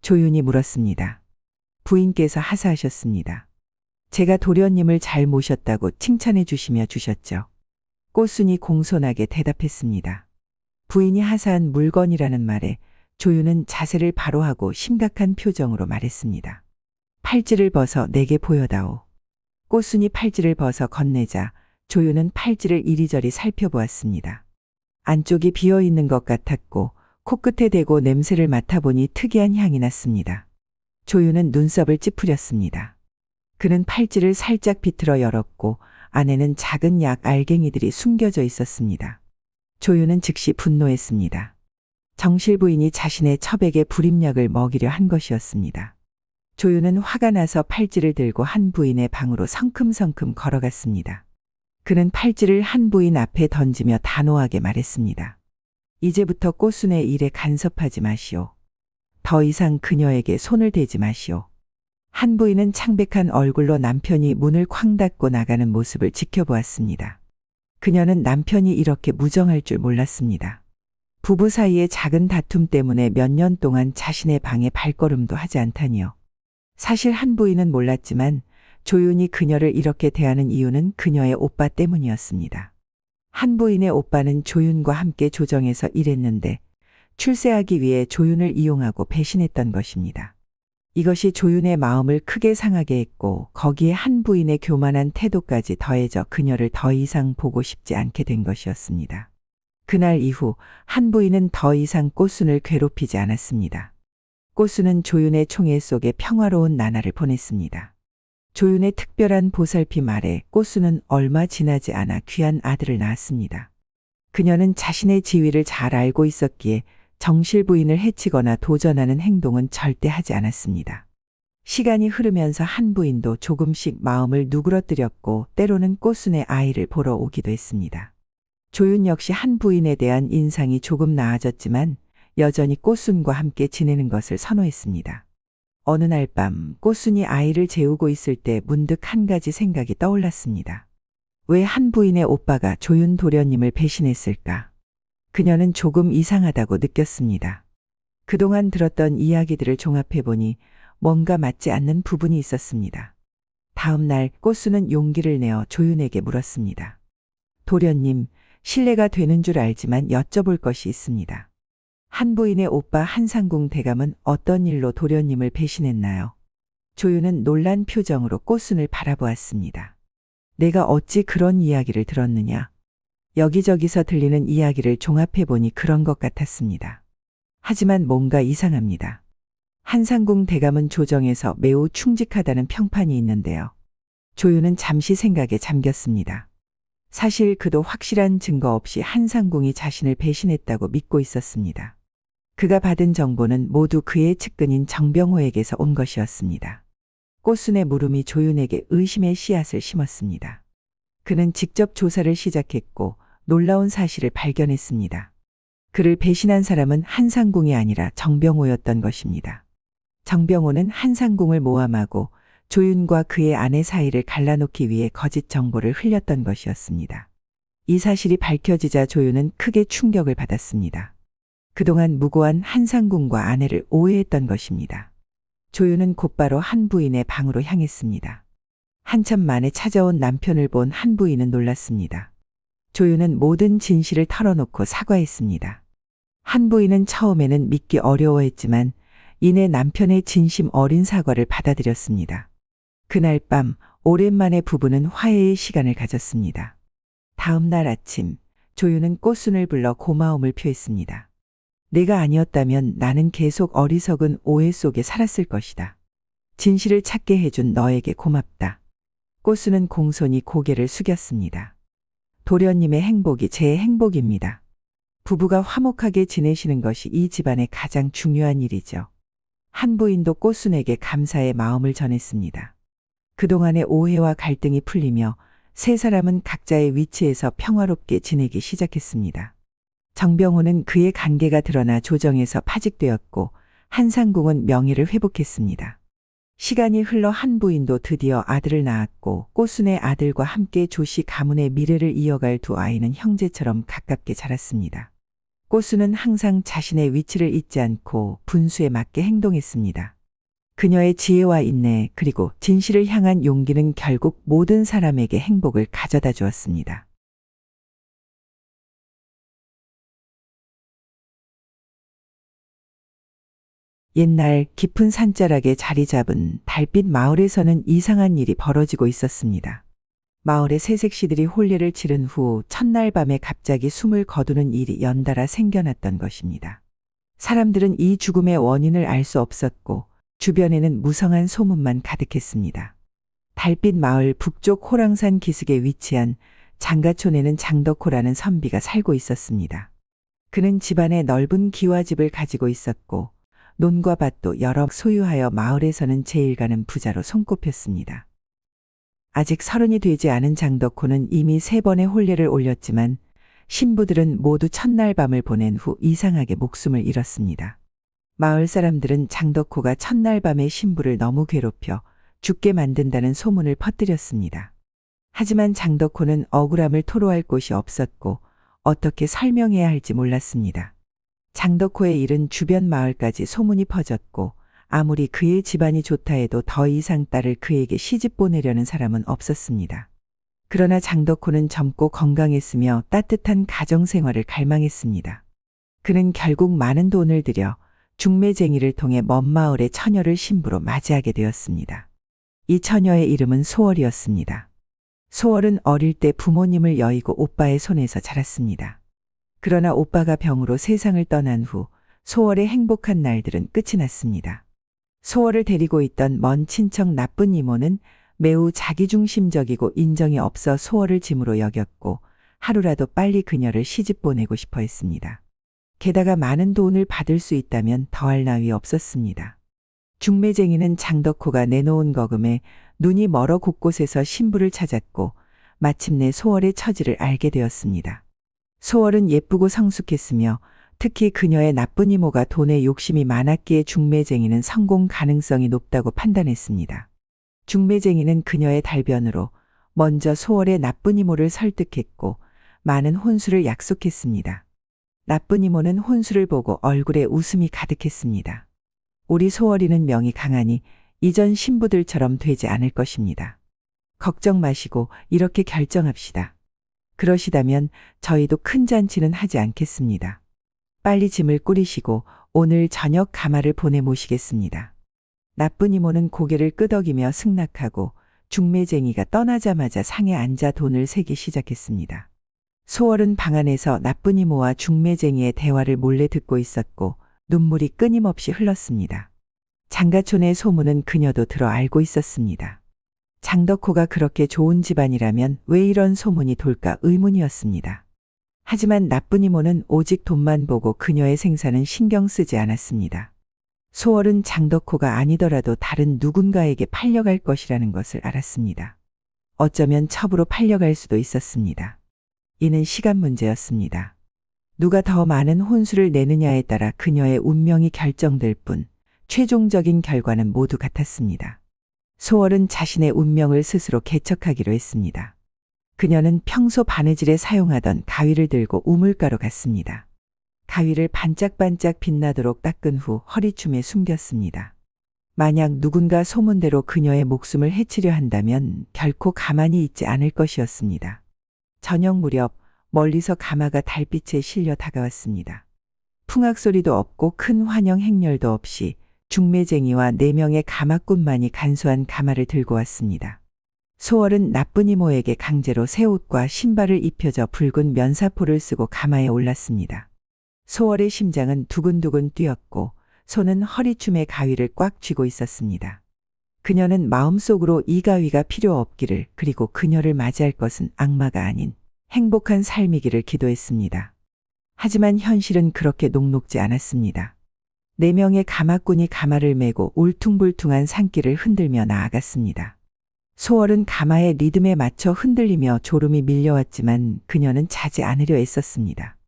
조윤이 물었습니다. 부인께서 하사하셨습니다. 제가 도련님을 잘 모셨다고 칭찬해 주시며 주셨죠. 꽃순이 공손하게 대답했습니다. 부인이 하사한 물건이라는 말에 조유는 자세를 바로 하고 심각한 표정으로 말했습니다. 팔찌를 벗어 내게 보여다오. 꽃순이 팔찌를 벗어 건네자 조유는 팔찌를 이리저리 살펴보았습니다. 안쪽이 비어있는 것 같았고 코끝에 대고 냄새를 맡아보니 특이한 향이 났습니다. 조유는 눈썹을 찌푸렸습니다. 그는 팔찌를 살짝 비틀어 열었고 안에는 작은 약 알갱이들이 숨겨져 있었습니다. 조유는 즉시 분노했습니다. 정실 부인이 자신의 처백에 불임약을 먹이려 한 것이었습니다. 조유는 화가 나서 팔찌를 들고 한 부인의 방으로 성큼성큼 걸어갔습니다. 그는 팔찌를 한 부인 앞에 던지며 단호하게 말했습니다. 이제부터 꽃순의 일에 간섭하지 마시오. 더 이상 그녀에게 손을 대지 마시오. 한 부인은 창백한 얼굴로 남편이 문을 쾅 닫고 나가는 모습을 지켜보았습니다. 그녀는 남편이 이렇게 무정할 줄 몰랐습니다. 부부 사이의 작은 다툼 때문에 몇 년 동안 자신의 방에 발걸음도 하지 않다니요. 사실 한 부인은 몰랐지만 조윤이 그녀를 이렇게 대하는 이유는 그녀의 오빠 때문이었습니다. 한 부인의 오빠는 조윤과 함께 조정에서 일했는데 출세하기 위해 조윤을 이용하고 배신했던 것입니다. 이것이 조윤의 마음을 크게 상하게 했고 거기에 한 부인의 교만한 태도까지 더해져 그녀를 더 이상 보고 싶지 않게 된 것이었습니다. 그날 이후 한 부인은 더 이상 꽃순을 괴롭히지 않았습니다. 꽃순은 조윤의 총애 속에 평화로운 나날을 보냈습니다. 조윤의 특별한 보살핌 아래 꽃순은 얼마 지나지 않아 귀한 아들을 낳았습니다. 그녀는 자신의 지위를 잘 알고 있었기에 정실 부인을 해치거나 도전하는 행동은 절대 하지 않았습니다. 시간이 흐르면서 한 부인도 조금씩 마음을 누그러뜨렸고 때로는 꽃순의 아이를 보러 오기도 했습니다. 조윤 역시 한 부인에 대한 인상이 조금 나아졌지만 여전히 꽃순과 함께 지내는 것을 선호했습니다. 어느 날 밤 꽃순이 아이를 재우고 있을 때 문득 한 가지 생각이 떠올랐습니다. 왜 한 부인의 오빠가 조윤 도련님을 배신했을까? 그녀는 조금 이상하다고 느꼈습니다. 그동안 들었던 이야기들을 종합해보니 뭔가 맞지 않는 부분이 있었습니다. 다음 날 꽃순은 용기를 내어 조윤에게 물었습니다. 도련님, 실례가 되는 줄 알지만 여쭤볼 것이 있습니다. 한 부인의 오빠 한상궁 대감은 어떤 일로 도련님을 배신했나요? 조윤은 놀란 표정으로 꽃순을 바라보았습니다. 내가 어찌 그런 이야기를 들었느냐? 여기저기서 들리는 이야기를 종합해보니 그런 것 같았습니다. 하지만 뭔가 이상합니다. 한상궁 대감은 조정에서 매우 충직하다는 평판이 있는데요. 조윤은 잠시 생각에 잠겼습니다. 사실 그도 확실한 증거 없이 한상궁이 자신을 배신했다고 믿고 있었습니다. 그가 받은 정보는 모두 그의 측근인 정병호에게서 온 것이었습니다. 꽃순의 물음이 조윤에게 의심의 씨앗을 심었습니다. 그는 직접 조사를 시작했고 놀라운 사실을 발견했습니다. 그를 배신한 사람은 한상궁이 아니라 정병호였던 것입니다. 정병호는 한상궁을 모함하고 조윤과 그의 아내 사이를 갈라놓기 위해 거짓 정보를 흘렸던 것이었습니다. 이 사실이 밝혀지자 조윤은 크게 충격을 받았습니다. 그동안 무고한 한상궁과 아내를 오해했던 것입니다. 조윤은 곧바로 한 부인의 방으로 향했습니다. 한참 만에 찾아온 남편을 본 한 부인은 놀랐습니다. 조윤은 모든 진실을 털어놓고 사과했습니다. 한 부인은 처음에는 믿기 어려워했지만 이내 남편의 진심 어린 사과를 받아들였습니다. 그날 밤 오랜만에 부부는 화해의 시간을 가졌습니다. 다음 날 아침 조윤은 꽃순을 불러 고마움을 표했습니다. 내가 아니었다면 나는 계속 어리석은 오해 속에 살았을 것이다. 진실을 찾게 해준 너에게 고맙다. 꽃순은 공손히 고개를 숙였습니다. 도련님의 행복이 제 행복입니다. 부부가 화목하게 지내시는 것이 이 집안의 가장 중요한 일이죠. 한 부인도 꽃순에게 감사의 마음을 전했습니다. 그동안의 오해와 갈등이 풀리며 세 사람은 각자의 위치에서 평화롭게 지내기 시작했습니다. 정병호는 그의 관계가 드러나 조정에서 파직되었고 한상궁은 명예를 회복했습니다. 시간이 흘러 한 부인도 드디어 아들을 낳았고 꽃순의 아들과 함께 조씨 가문의 미래를 이어갈 두 아이는 형제처럼 가깝게 자랐습니다. 꽃순은 항상 자신의 위치를 잊지 않고 분수에 맞게 행동했습니다. 그녀의 지혜와 인내 그리고 진실을 향한 용기는 결국 모든 사람에게 행복을 가져다 주었습니다. 옛날 깊은 산자락에 자리 잡은 달빛 마을에서는 이상한 일이 벌어지고 있었습니다. 마을의 새색시들이 혼례를 치른 후 첫날 밤에 갑자기 숨을 거두는 일이 연달아 생겨났던 것입니다. 사람들은 이 죽음의 원인을 알 수 없었고 주변에는 무성한 소문만 가득했습니다. 달빛 마을 북쪽 호랑산 기슭에 위치한 장가촌에는 장덕호라는 선비가 살고 있었습니다. 그는 집안에 넓은 기와집을 가지고 있었고 논과 밭도 여러 소유하여 마을에서는 제일 가는 부자로 손꼽혔습니다. 아직 30이 되지 않은 장덕호는 이미 3번의 혼례를 올렸지만 신부들은 모두 첫날 밤을 보낸 후 이상하게 목숨을 잃었습니다. 마을 사람들은 장덕호가 첫날 밤에 신부를 너무 괴롭혀 죽게 만든다는 소문을 퍼뜨렸습니다. 하지만 장덕호는 억울함을 토로할 곳이 없었고 어떻게 설명해야 할지 몰랐습니다. 장덕호의 일은 주변 마을까지 소문이 퍼졌고 아무리 그의 집안이 좋다 해도 더 이상 딸을 그에게 시집 보내려는 사람은 없었습니다. 그러나 장덕호는 젊고 건강했으며 따뜻한 가정생활을 갈망했습니다. 그는 결국 많은 돈을 들여 중매쟁이를 통해 먼 마을의 처녀를 신부로 맞이하게 되었습니다. 이 처녀의 이름은 소월이었습니다. 소월은 어릴 때 부모님을 여의고 오빠의 손에서 자랐습니다. 그러나 오빠가 병으로 세상을 떠난 후 소월의 행복한 날들은 끝이 났습니다. 소월을 데리고 있던 먼 친척 나쁜 이모는 매우 자기중심적이고 인정이 없어 소월을 짐으로 여겼고 하루라도 빨리 그녀를 시집 보내고 싶어 했습니다. 게다가 많은 돈을 받을 수 있다면 더할 나위 없었습니다. 중매쟁이는 장덕호가 내놓은 거금에 눈이 멀어 곳곳에서 신부를 찾았고 마침내 소월의 처지를 알게 되었습니다. 소월은 예쁘고 성숙했으며 특히 그녀의 나쁜 이모가 돈에 욕심이 많았기에 중매쟁이는 성공 가능성이 높다고 판단했습니다. 중매쟁이는 그녀의 달변으로 먼저 소월의 나쁜 이모를 설득했고 많은 혼수를 약속했습니다. 나쁜 이모는 혼수를 보고 얼굴에 웃음이 가득했습니다. 우리 소월이는 명이 강하니 이전 신부들처럼 되지 않을 것입니다. 걱정 마시고 이렇게 결정합시다. 그러시다면 저희도 큰 잔치는 하지 않겠습니다. 빨리 짐을 꾸리시고 오늘 저녁 가마를 보내 모시겠습니다. 나쁜 이모는 고개를 끄덕이며 승낙하고 중매쟁이가 떠나자마자 상에 앉아 돈을 세기 시작했습니다. 소월은 방 안에서 나쁜 이모와 중매쟁이의 대화를 몰래 듣고 있었고 눈물이 끊임없이 흘렀습니다. 장가촌의 소문은 그녀도 들어 알고 있었습니다. 장덕호가 그렇게 좋은 집안이라면 왜 이런 소문이 돌까 의문이었습니다. 하지만 나쁜 이모는 오직 돈만 보고 그녀의 생사는 신경 쓰지 않았습니다. 소월은 장덕호가 아니더라도 다른 누군가에게 팔려갈 것이라는 것을 알았습니다. 어쩌면 첩으로 팔려갈 수도 있었습니다. 이는 시간 문제였습니다. 누가 더 많은 혼수를 내느냐에 따라 그녀의 운명이 결정될 뿐 최종적인 결과는 모두 같았습니다. 소월은 자신의 운명을 스스로 개척하기로 했습니다. 그녀는 평소 바느질에 사용하던 가위를 들고 우물가로 갔습니다. 가위를 반짝반짝 빛나도록 닦은 후 허리춤에 숨겼습니다. 만약 누군가 소문대로 그녀의 목숨을 해치려 한다면 결코 가만히 있지 않을 것이었습니다. 저녁 무렵 멀리서 가마가 달빛에 실려 다가왔습니다. 풍악소리도 없고 큰 환영 행렬도 없이 중매쟁이와 4명의 가마꾼만이 간소한 가마를 들고 왔습니다. 소월은 나쁜 이모에게 강제로 새 옷과 신발을 입혀져 붉은 면사포를 쓰고 가마에 올랐습니다. 소월의 심장은 두근두근 뛰었고 손은 허리춤에 가위를 꽉 쥐고 있었습니다. 그녀는 마음속으로 이 가위가 필요 없기를 그리고 그녀를 맞이할 것은 악마가 아닌 행복한 삶이기를 기도했습니다. 하지만 현실은 그렇게 녹록지 않았습니다. 4명의 가마꾼이 가마를 메고 울퉁불퉁한 산길을 흔들며 나아갔습니다. 소월은 가마의 리듬에 맞춰 흔들리며 졸음이 밀려왔지만 그녀는 자지 않으려 애썼습니다.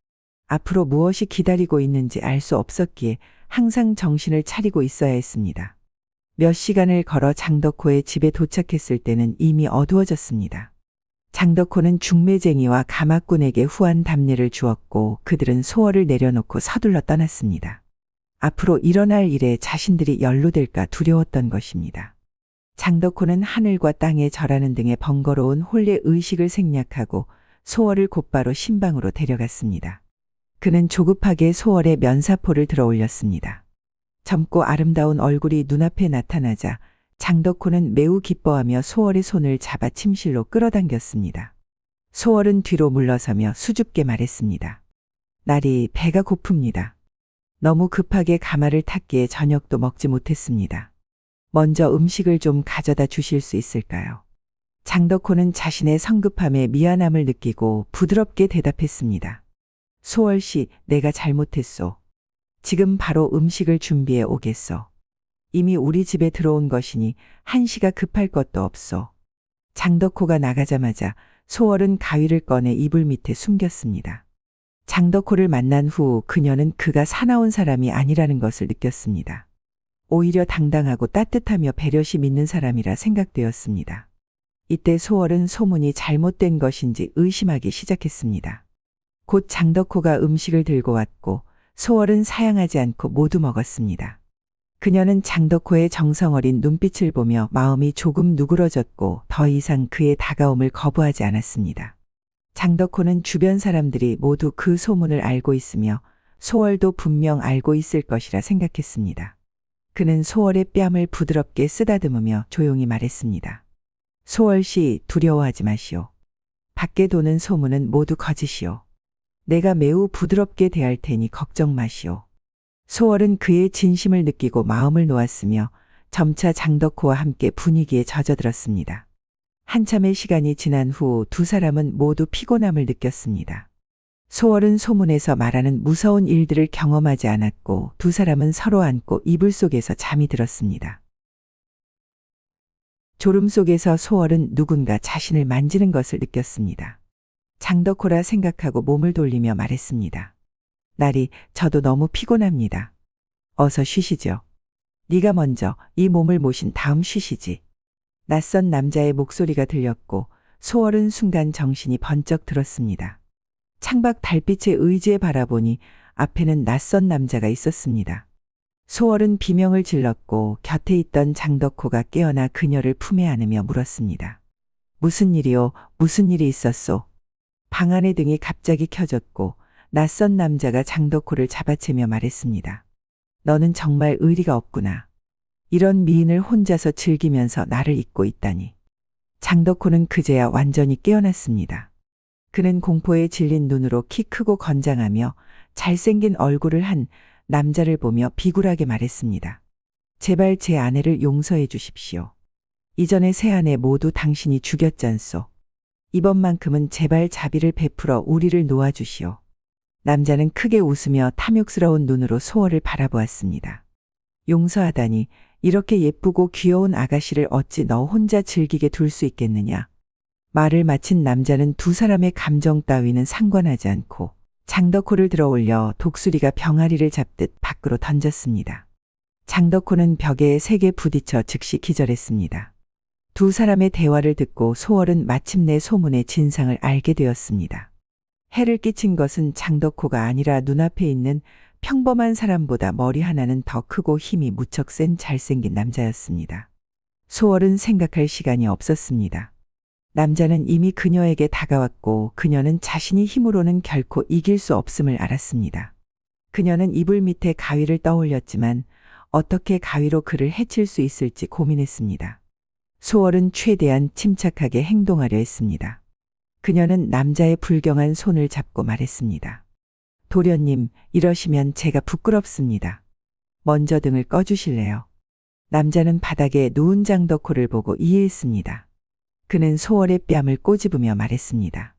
앞으로 무엇이 기다리고 있는지 알 수 없었기에 항상 정신을 차리고 있어야 했습니다. 몇 시간을 걸어 장덕호의 집에 도착했을 때는 이미 어두워졌습니다. 장덕호는 중매쟁이와 가마꾼에게 후한 답례를 주었고 그들은 소월을 내려놓고 서둘러 떠났습니다. 앞으로 일어날 일에 자신들이 연루될까 두려웠던 것입니다. 장덕호는 하늘과 땅에 절하는 등의 번거로운 혼례 의식을 생략하고 소월을 곧바로 신방으로 데려갔습니다. 그는 조급하게 소월의 면사포를 들어 올렸습니다. 젊고 아름다운 얼굴이 눈앞에 나타나자 장덕호는 매우 기뻐하며 소월의 손을 잡아 침실로 끌어당겼습니다. 소월은 뒤로 물러서며 수줍게 말했습니다. 날이 배가 고픕니다. 너무 급하게 가마를 탔기에 저녁도 먹지 못했습니다. 먼저 음식을 좀 가져다 주실 수 있을까요? 장덕호는 자신의 성급함에 미안함을 느끼고 부드럽게 대답했습니다. 소월 씨, 내가 잘못했소. 지금 바로 음식을 준비해 오겠소. 이미 우리 집에 들어온 것이니 한시가 급할 것도 없소. 장덕호가 나가자마자 소월은 가위를 꺼내 이불 밑에 숨겼습니다. 장덕호를 만난 후 그녀는 그가 사나운 사람이 아니라는 것을 느꼈습니다. 오히려 당당하고 따뜻하며 배려심 있는 사람이라 생각되었습니다. 이때 소월은 소문이 잘못된 것인지 의심하기 시작했습니다. 곧 장덕호가 음식을 들고 왔고 소월은 사양하지 않고 모두 먹었습니다. 그녀는 장덕호의 정성어린 눈빛을 보며 마음이 조금 누그러졌고 더 이상 그의 다가옴을 거부하지 않았습니다. 장덕호는 주변 사람들이 모두 그 소문을 알고 있으며 소월도 분명 알고 있을 것이라 생각했습니다. 그는 소월의 뺨을 부드럽게 쓰다듬으며 조용히 말했습니다. 소월 씨, 두려워하지 마시오. 밖에 도는 소문은 모두 거짓이오. 내가 매우 부드럽게 대할 테니 걱정 마시오. 소월은 그의 진심을 느끼고 마음을 놓았으며 점차 장덕호와 함께 분위기에 젖어들었습니다. 한참의 시간이 지난 후 두 사람은 모두 피곤함을 느꼈습니다. 소월은 소문에서 말하는 무서운 일들을 경험하지 않았고 두 사람은 서로 안고 이불 속에서 잠이 들었습니다. 졸음 속에서 소월은 누군가 자신을 만지는 것을 느꼈습니다. 장덕호라 생각하고 몸을 돌리며 말했습니다. 나리, 저도 너무 피곤합니다. 어서 쉬시죠. 네가 먼저 이 몸을 모신 다음 쉬시지. 낯선 남자의 목소리가 들렸고 소월은 순간 정신이 번쩍 들었습니다. 창밖 달빛에 의지해 바라보니 앞에는 낯선 남자가 있었습니다. 소월은 비명을 질렀고 곁에 있던 장덕호가 깨어나 그녀를 품에 안으며 물었습니다. 무슨 일이오? 무슨 일이 있었소? 방 안의 등이 갑자기 켜졌고 낯선 남자가 장덕호를 잡아채며 말했습니다. 너는 정말 의리가 없구나. 이런 미인을 혼자서 즐기면서 나를 잊고 있다니. 장덕호는 그제야 완전히 깨어났습니다. 그는 공포에 질린 눈으로 키 크고 건장하며 잘생긴 얼굴을 한 남자를 보며 비굴하게 말했습니다. 제발 제 아내를 용서해 주십시오. 이전의 세 아내 모두 당신이 죽였잖소. 이번만큼은 제발 자비를 베풀어 우리를 놓아주시오. 남자는 크게 웃으며 탐욕스러운 눈으로 소월을 바라보았습니다. 용서하다니, 이렇게 예쁘고 귀여운 아가씨를 어찌 너 혼자 즐기게 둘 수 있겠느냐. 말을 마친 남자는 두 사람의 감정 따위는 상관하지 않고 장덕호를 들어올려 독수리가 병아리를 잡듯 밖으로 던졌습니다. 장덕호는 벽에 세게 부딪혀 즉시 기절했습니다. 두 사람의 대화를 듣고 소월은 마침내 소문의 진상을 알게 되었습니다. 해를 끼친 것은 장덕호가 아니라 눈앞에 있는 평범한 사람보다 머리 하나는 더 크고 힘이 무척 센 잘생긴 남자였습니다. 소월은 생각할 시간이 없었습니다. 남자는 이미 그녀에게 다가왔고 그녀는 자신이 힘으로는 결코 이길 수 없음을 알았습니다. 그녀는 이불 밑에 가위를 떠올렸지만 어떻게 가위로 그를 해칠 수 있을지 고민했습니다. 소월은 최대한 침착하게 행동하려 했습니다. 그녀는 남자의 불경한 손을 잡고 말했습니다. 도련님, 이러시면 제가 부끄럽습니다. 먼저 등을 꺼주실래요? 남자는 바닥에 누운 장덕호를 보고 이해했습니다. 그는 소월의 뺨을 꼬집으며 말했습니다.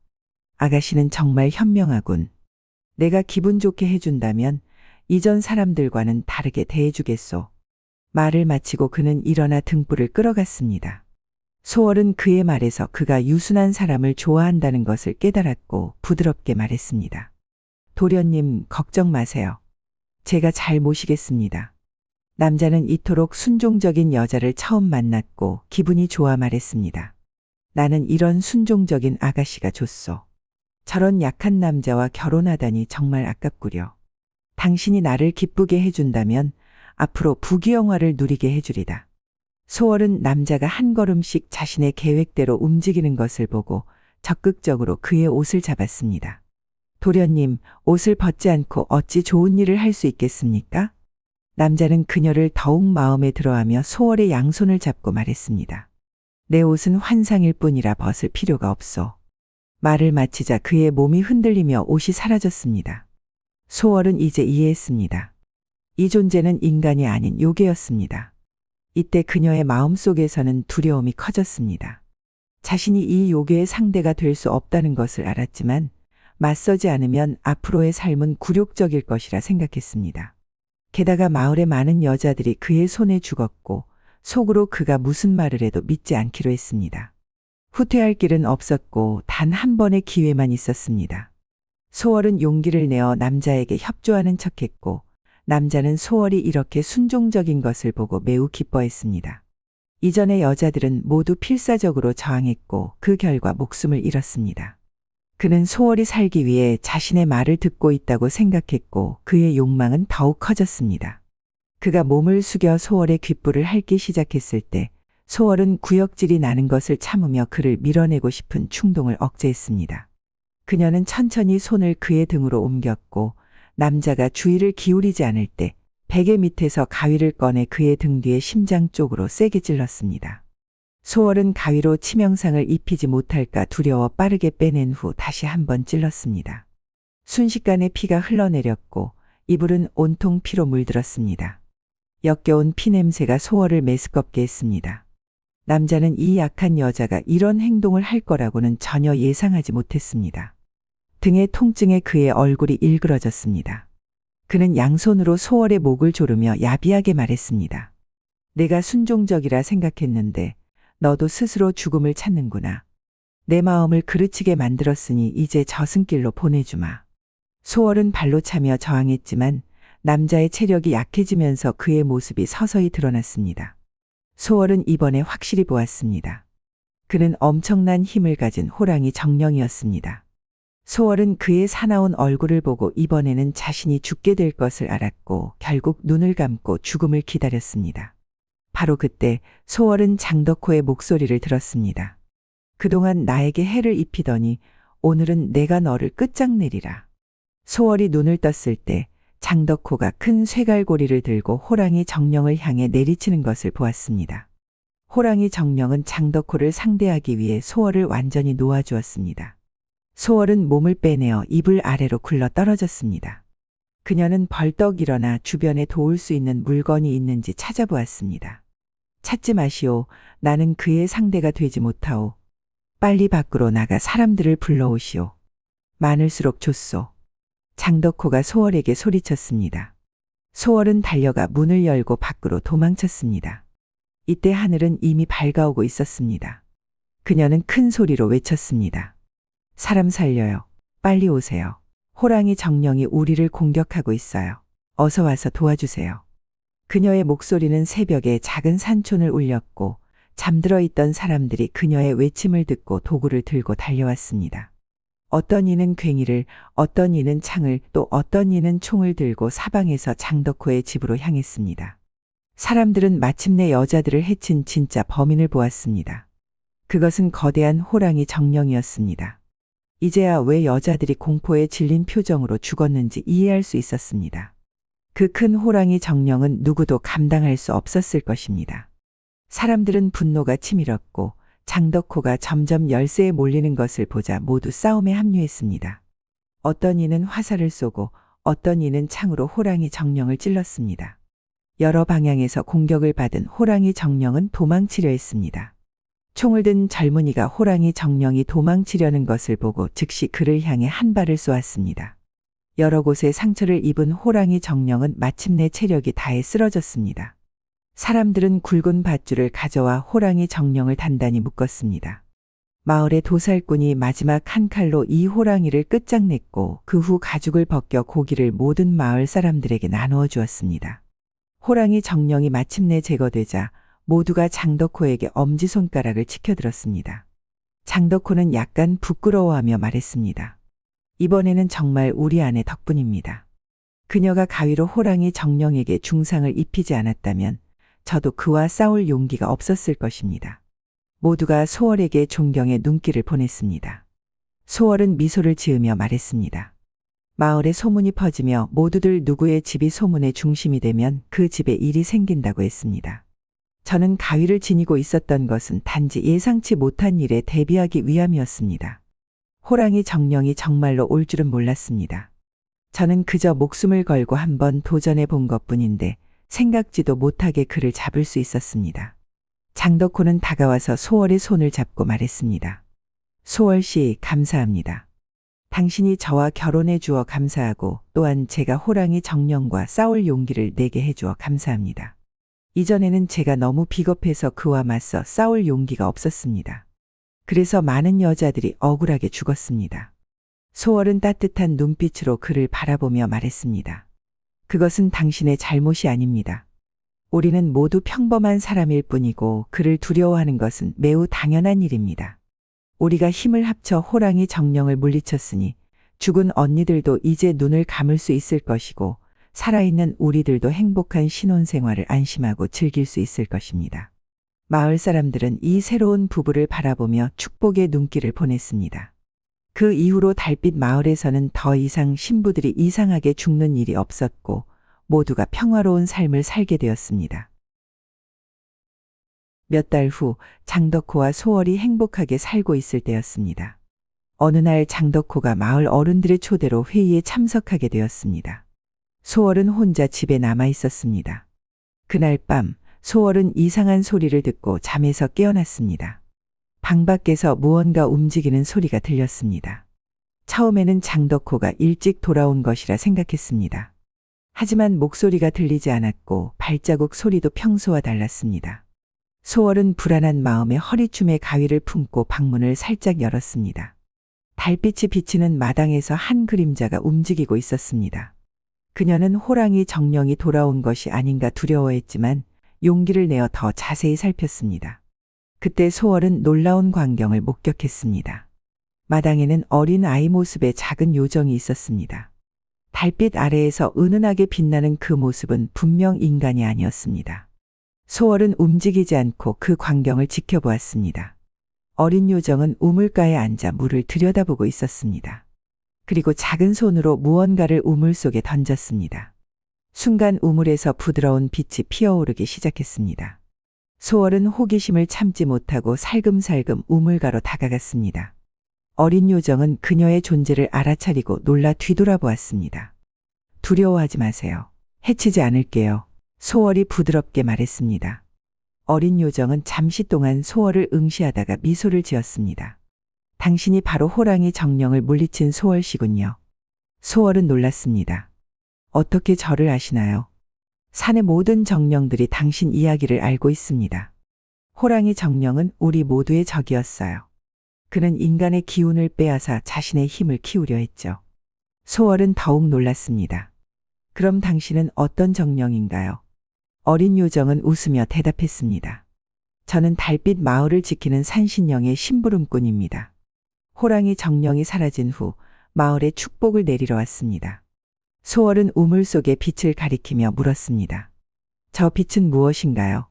아가씨는 정말 현명하군. 내가 기분 좋게 해준다면 이전 사람들과는 다르게 대해주겠소. 말을 마치고 그는 일어나 등불을 끌어갔습니다. 소월은 그의 말에서 그가 유순한 사람을 좋아한다는 것을 깨달았고 부드럽게 말했습니다. 도련님, 걱정 마세요. 제가 잘 모시겠습니다. 남자는 이토록 순종적인 여자를 처음 만났고 기분이 좋아 말했습니다. 나는 이런 순종적인 아가씨가 좋소. 저런 약한 남자와 결혼하다니 정말 아깝구려. 당신이 나를 기쁘게 해준다면 앞으로 부귀영화를 누리게 해주리다. 소월은 남자가 한 걸음씩 자신의 계획대로 움직이는 것을 보고 적극적으로 그의 옷을 잡았습니다. 도련님, 옷을 벗지 않고 어찌 좋은 일을 할 수 있겠습니까? 남자는 그녀를 더욱 마음에 들어하며 소월의 양손을 잡고 말했습니다. 내 옷은 환상일 뿐이라 벗을 필요가 없소. 말을 마치자 그의 몸이 흔들리며 옷이 사라졌습니다. 소월은 이제 이해했습니다. 이 존재는 인간이 아닌 요괴였습니다. 이때 그녀의 마음속에서는 두려움이 커졌습니다. 자신이 이 요괴의 상대가 될 수 없다는 것을 알았지만 맞서지 않으면 앞으로의 삶은 굴욕적일 것이라 생각했습니다. 게다가 마을의 많은 여자들이 그의 손에 죽었고 속으로 그가 무슨 말을 해도 믿지 않기로 했습니다. 후퇴할 길은 없었고 단 한 번의 기회만 있었습니다. 소월은 용기를 내어 남자에게 협조하는 척했고 남자는 소월이 이렇게 순종적인 것을 보고 매우 기뻐했습니다. 이전의 여자들은 모두 필사적으로 저항했고 그 결과 목숨을 잃었습니다. 그는 소월이 살기 위해 자신의 말을 듣고 있다고 생각했고 그의 욕망은 더욱 커졌습니다. 그가 몸을 숙여 소월의 귓불을 핥기 시작했을 때 소월은 구역질이 나는 것을 참으며 그를 밀어내고 싶은 충동을 억제했습니다. 그녀는 천천히 손을 그의 등으로 옮겼고 남자가 주의를 기울이지 않을 때 베개 밑에서 가위를 꺼내 그의 등 뒤에 심장 쪽으로 세게 찔렀습니다. 소월은 가위로 치명상을 입히지 못할까 두려워 빠르게 빼낸 후 다시 한번 찔렀습니다. 순식간에 피가 흘러내렸고 이불은 온통 피로 물들었습니다. 역겨운 피냄새가 소월을 메스껍게 했습니다. 남자는 이 약한 여자가 이런 행동을 할 거라고는 전혀 예상하지 못했습니다. 등의 통증에 그의 얼굴이 일그러졌습니다. 그는 양손으로 소월의 목을 조르며 야비하게 말했습니다. 내가 순종적이라 생각했는데 너도 스스로 죽음을 찾는구나. 내 마음을 그르치게 만들었으니 이제 저승길로 보내주마. 소월은 발로 차며 저항했지만 남자의 체력이 약해지면서 그의 모습이 서서히 드러났습니다. 소월은 이번에 확실히 보았습니다. 그는 엄청난 힘을 가진 호랑이 정령이었습니다. 소월은 그의 사나운 얼굴을 보고 이번에는 자신이 죽게 될 것을 알았고 결국 눈을 감고 죽음을 기다렸습니다. 바로 그때 소월은 장덕호의 목소리를 들었습니다. 그동안 나에게 해를 입히더니 오늘은 내가 너를 끝장내리라. 소월이 눈을 떴을 때 장덕호가 큰 쇠갈고리를 들고 호랑이 정령을 향해 내리치는 것을 보았습니다. 호랑이 정령은 장덕호를 상대하기 위해 소월을 완전히 놓아주었습니다. 소월은 몸을 빼내어 이불 아래로 굴러 떨어졌습니다. 그녀는 벌떡 일어나 주변에 도울 수 있는 물건이 있는지 찾아보았습니다. 찾지 마시오. 나는 그의 상대가 되지 못하오. 빨리 밖으로 나가 사람들을 불러오시오. 많을수록 좋소. 장덕호가 소월에게 소리쳤습니다. 소월은 달려가 문을 열고 밖으로 도망쳤습니다. 이때 하늘은 이미 밝아오고 있었습니다. 그녀는 큰 소리로 외쳤습니다. 사람 살려요. 빨리 오세요. 호랑이 정령이 우리를 공격하고 있어요. 어서 와서 도와주세요. 그녀의 목소리는 새벽에 작은 산촌을 울렸고 잠들어 있던 사람들이 그녀의 외침을 듣고 도구를 들고 달려왔습니다. 어떤 이는 괭이를, 어떤 이는 창을, 또 어떤 이는 총을 들고 사방에서 장덕호의 집으로 향했습니다. 사람들은 마침내 여자들을 해친 진짜 범인을 보았습니다. 그것은 거대한 호랑이 정령이었습니다. 이제야 왜 여자들이 공포에 질린 표정으로 죽었는지 이해할 수 있었습니다. 그 큰 호랑이 정령은 누구도 감당할 수 없었을 것입니다. 사람들은 분노가 치밀었고 장덕호가 점점 열세에 몰리는 것을 보자 모두 싸움에 합류했습니다. 어떤 이는 화살을 쏘고 어떤 이는 창으로 호랑이 정령을 찔렀습니다. 여러 방향에서 공격을 받은 호랑이 정령은 도망치려 했습니다. 총을 든 젊은이가 호랑이 정령이 도망치려는 것을 보고 즉시 그를 향해 한 발을 쏘았습니다. 여러 곳에 상처를 입은 호랑이 정령은 마침내 체력이 다해 쓰러졌습니다. 사람들은 굵은 밧줄을 가져와 호랑이 정령을 단단히 묶었습니다. 마을의 도살꾼이 마지막 한 칼로 이 호랑이를 끝장냈고 그 후 가죽을 벗겨 고기를 모든 마을 사람들에게 나누어 주었습니다. 호랑이 정령이 마침내 제거되자 모두가 장덕호에게 엄지손가락을 치켜들었습니다. 장덕호는 약간 부끄러워하며 말했습니다. 이번에는 정말 우리 아내 덕분입니다. 그녀가 가위로 호랑이 정령에게 중상을 입히지 않았다면 저도 그와 싸울 용기가 없었을 것입니다. 모두가 소월에게 존경의 눈길을 보냈습니다. 소월은 미소를 지으며 말했습니다. 마을에 소문이 퍼지며 모두들 누구의 집이 소문의 중심이 되면 그 집에 일이 생긴다고 했습니다. 저는 가위를 지니고 있었던 것은 단지 예상치 못한 일에 대비하기 위함이었습니다. 호랑이 정령이 정말로 올 줄은 몰랐습니다. 저는 그저 목숨을 걸고 한번 도전해 본 것뿐인데 생각지도 못하게 그를 잡을 수 있었습니다. 장덕호는 다가와서 소월의 손을 잡고 말했습니다. 소월 씨, 감사합니다. 당신이 저와 결혼해 주어 감사하고 또한 제가 호랑이 정령과 싸울 용기를 내게 해주어 감사합니다. 이전에는 제가 너무 비겁해서 그와 맞서 싸울 용기가 없었습니다. 그래서 많은 여자들이 억울하게 죽었습니다. 소월은 따뜻한 눈빛으로 그를 바라보며 말했습니다. 그것은 당신의 잘못이 아닙니다. 우리는 모두 평범한 사람일 뿐이고 그를 두려워하는 것은 매우 당연한 일입니다. 우리가 힘을 합쳐 호랑이 정령을 물리쳤으니 죽은 언니들도 이제 눈을 감을 수 있을 것이고 살아있는 우리들도 행복한 신혼생활을 안심하고 즐길 수 있을 것입니다. 마을 사람들은 이 새로운 부부를 바라보며 축복의 눈길을 보냈습니다. 그 이후로 달빛 마을에서는 더 이상 신부들이 이상하게 죽는 일이 없었고 모두가 평화로운 삶을 살게 되었습니다. 몇 달 후 장덕호와 소월이 행복하게 살고 있을 때였습니다. 어느 날 장덕호가 마을 어른들의 초대로 회의에 참석하게 되었습니다. 소월은 혼자 집에 남아 있었습니다. 그날 밤 소월은 이상한 소리를 듣고 잠에서 깨어났습니다. 방 밖에서 무언가 움직이는 소리가 들렸습니다. 처음에는 장덕호가 일찍 돌아온 것이라 생각했습니다. 하지만 목소리가 들리지 않았고 발자국 소리도 평소와 달랐습니다. 소월은 불안한 마음에 허리춤에 가위를 품고 방문을 살짝 열었습니다. 달빛이 비치는 마당에서 한 그림자가 움직이고 있었습니다. 그녀는 호랑이 정령이 돌아온 것이 아닌가 두려워했지만 용기를 내어 더 자세히 살폈습니다. 그때 소월은 놀라운 광경을 목격했습니다. 마당에는 어린 아이 모습의 작은 요정이 있었습니다. 달빛 아래에서 은은하게 빛나는 그 모습은 분명 인간이 아니었습니다. 소월은 움직이지 않고 그 광경을 지켜보았습니다. 어린 요정은 우물가에 앉아 물을 들여다보고 있었습니다. 그리고 작은 손으로 무언가를 우물 속에 던졌습니다. 순간 우물에서 부드러운 빛이 피어오르기 시작했습니다. 소월은 호기심을 참지 못하고 살금살금 우물가로 다가갔습니다. 어린 요정은 그녀의 존재를 알아차리고 놀라 뒤돌아보았습니다. 두려워하지 마세요. 해치지 않을게요. 소월이 부드럽게 말했습니다. 어린 요정은 잠시 동안 소월을 응시하다가 미소를 지었습니다. 당신이 바로 호랑이 정령을 물리친 소월 씨군요. 소월은 놀랐습니다. 어떻게 저를 아시나요? 산의 모든 정령들이 당신 이야기를 알고 있습니다. 호랑이 정령은 우리 모두의 적이었어요. 그는 인간의 기운을 빼앗아 자신의 힘을 키우려 했죠. 소월은 더욱 놀랐습니다. 그럼 당신은 어떤 정령인가요? 어린 요정은 웃으며 대답했습니다. 저는 달빛 마을을 지키는 산신령의 심부름꾼입니다. 호랑이 정령이 사라진 후 마을에 축복을 내리러 왔습니다. 소월은 우물 속의 빛을 가리키며 물었습니다. 저 빛은 무엇인가요?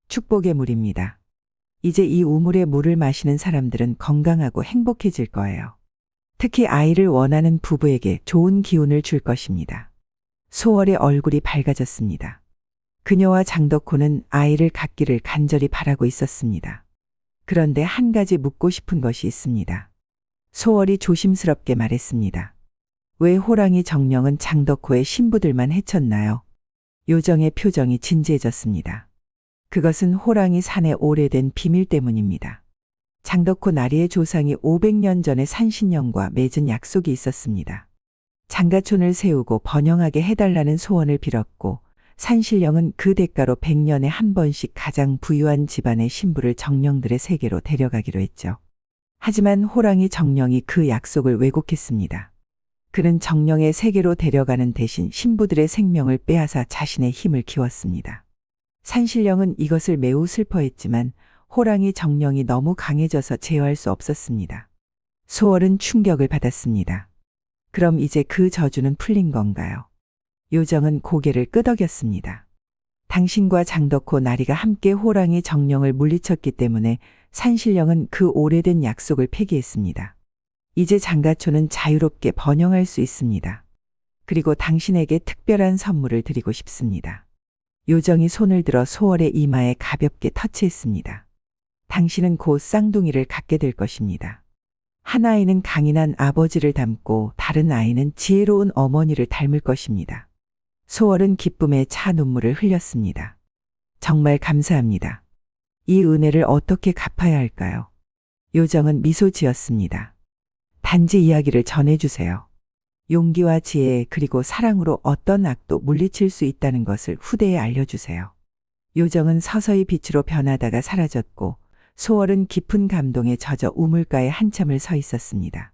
축복의 물입니다. 이제 이 우물의 물을 마시는 사람들은 건강하고 행복해질 거예요. 특히 아이를 원하는 부부에게 좋은 기운을 줄 것입니다. 소월의 얼굴이 밝아졌습니다. 그녀와 장덕호는 아이를 갖기를 간절히 바라고 있었습니다. 그런데 한 가지 묻고 싶은 것이 있습니다. 소월이 조심스럽게 말했습니다. 왜 호랑이 정령은 장덕호의 신부들만 해쳤나요? 요정의 표정이 진지해졌습니다. 그것은 호랑이 산의 오래된 비밀 때문입니다. 장덕호 나리의 조상이 500년 전에 산신령과 맺은 약속이 있었습니다. 장가촌을 세우고 번영하게 해달라는 소원을 빌었고 산신령은 그 대가로 100년에 한 번씩 가장 부유한 집안의 신부를 정령들의 세계로 데려가기로 했죠. 하지만 호랑이 정령이 그 약속을 왜곡했습니다. 그는 정령의 세계로 데려가는 대신 신부들의 생명을 빼앗아 자신의 힘을 키웠습니다. 산신령은 이것을 매우 슬퍼했지만 호랑이 정령이 너무 강해져서 제어할 수 없었습니다. 소월은 충격을 받았습니다. 그럼 이제 그 저주는 풀린 건가요? 요정은 고개를 끄덕였습니다. 당신과 장덕호 나리가 함께 호랑이 정령을 물리쳤기 때문에 산신령은 그 오래된 약속을 폐기했습니다. 이제 장가초는 자유롭게 번영할 수 있습니다. 그리고 당신에게 특별한 선물을 드리고 싶습니다. 요정이 손을 들어 소월의 이마에 가볍게 터치했습니다. 당신은 곧 쌍둥이를 갖게 될 것입니다. 한 아이는 강인한 아버지를 닮고 다른 아이는 지혜로운 어머니를 닮을 것입니다. 소월은 기쁨에 차 눈물을 흘렸습니다. 정말 감사합니다. 이 은혜를 어떻게 갚아야 할까요? 요정은 미소 지었습니다. 단지 이야기를 전해주세요. 용기와 지혜 그리고 사랑으로 어떤 악도 물리칠 수 있다는 것을 후대에 알려주세요. 요정은 서서히 빛으로 변하다가 사라졌고 소월은 깊은 감동에 젖어 우물가에 한참을 서 있었습니다.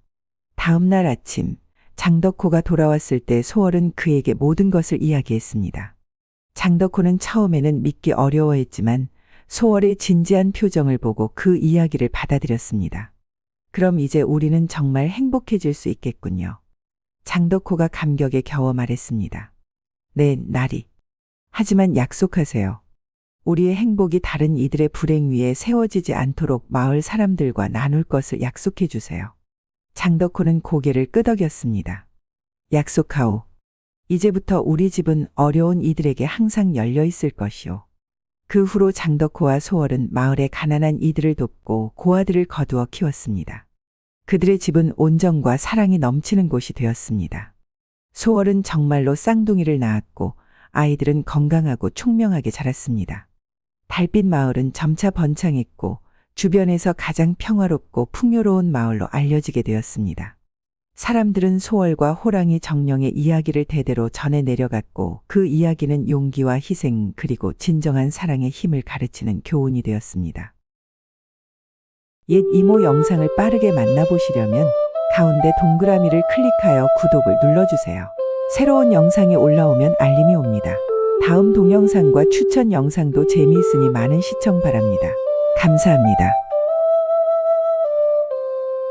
다음 날 아침 장덕호가 돌아왔을 때 소월은 그에게 모든 것을 이야기했습니다. 장덕호는 처음에는 믿기 어려워했지만 소월의 진지한 표정을 보고 그 이야기를 받아들였습니다. 그럼 이제 우리는 정말 행복해질 수 있겠군요. 장덕호가 감격에 겨워 말했습니다. 네, 나리. 하지만 약속하세요. 우리의 행복이 다른 이들의 불행 위에 세워지지 않도록 마을 사람들과 나눌 것을 약속해 주세요. 장덕호는 고개를 끄덕였습니다. 약속하오. 이제부터 우리 집은 어려운 이들에게 항상 열려 있을 것이오. 그 후로 장덕호와 소월은 마을의 가난한 이들을 돕고 고아들을 거두어 키웠습니다. 그들의 집은 온정과 사랑이 넘치는 곳이 되었습니다. 소월은 정말로 쌍둥이를 낳았고 아이들은 건강하고 총명하게 자랐습니다. 달빛 마을은 점차 번창했고 주변에서 가장 평화롭고 풍요로운 마을로 알려지게 되었습니다. 사람들은 소월과 호랑이 정령의 이야기를 대대로 전해 내려갔고 그 이야기는 용기와 희생 그리고 진정한 사랑의 힘을 가르치는 교훈이 되었습니다. 옛 이모 영상을 빠르게 만나보시려면 가운데 동그라미를 클릭하여 구독을 눌러주세요. 새로운 영상이 올라오면 알림이 옵니다. 다음 동영상과 추천 영상도 재미있으니 많은 시청 바랍니다. 감사합니다.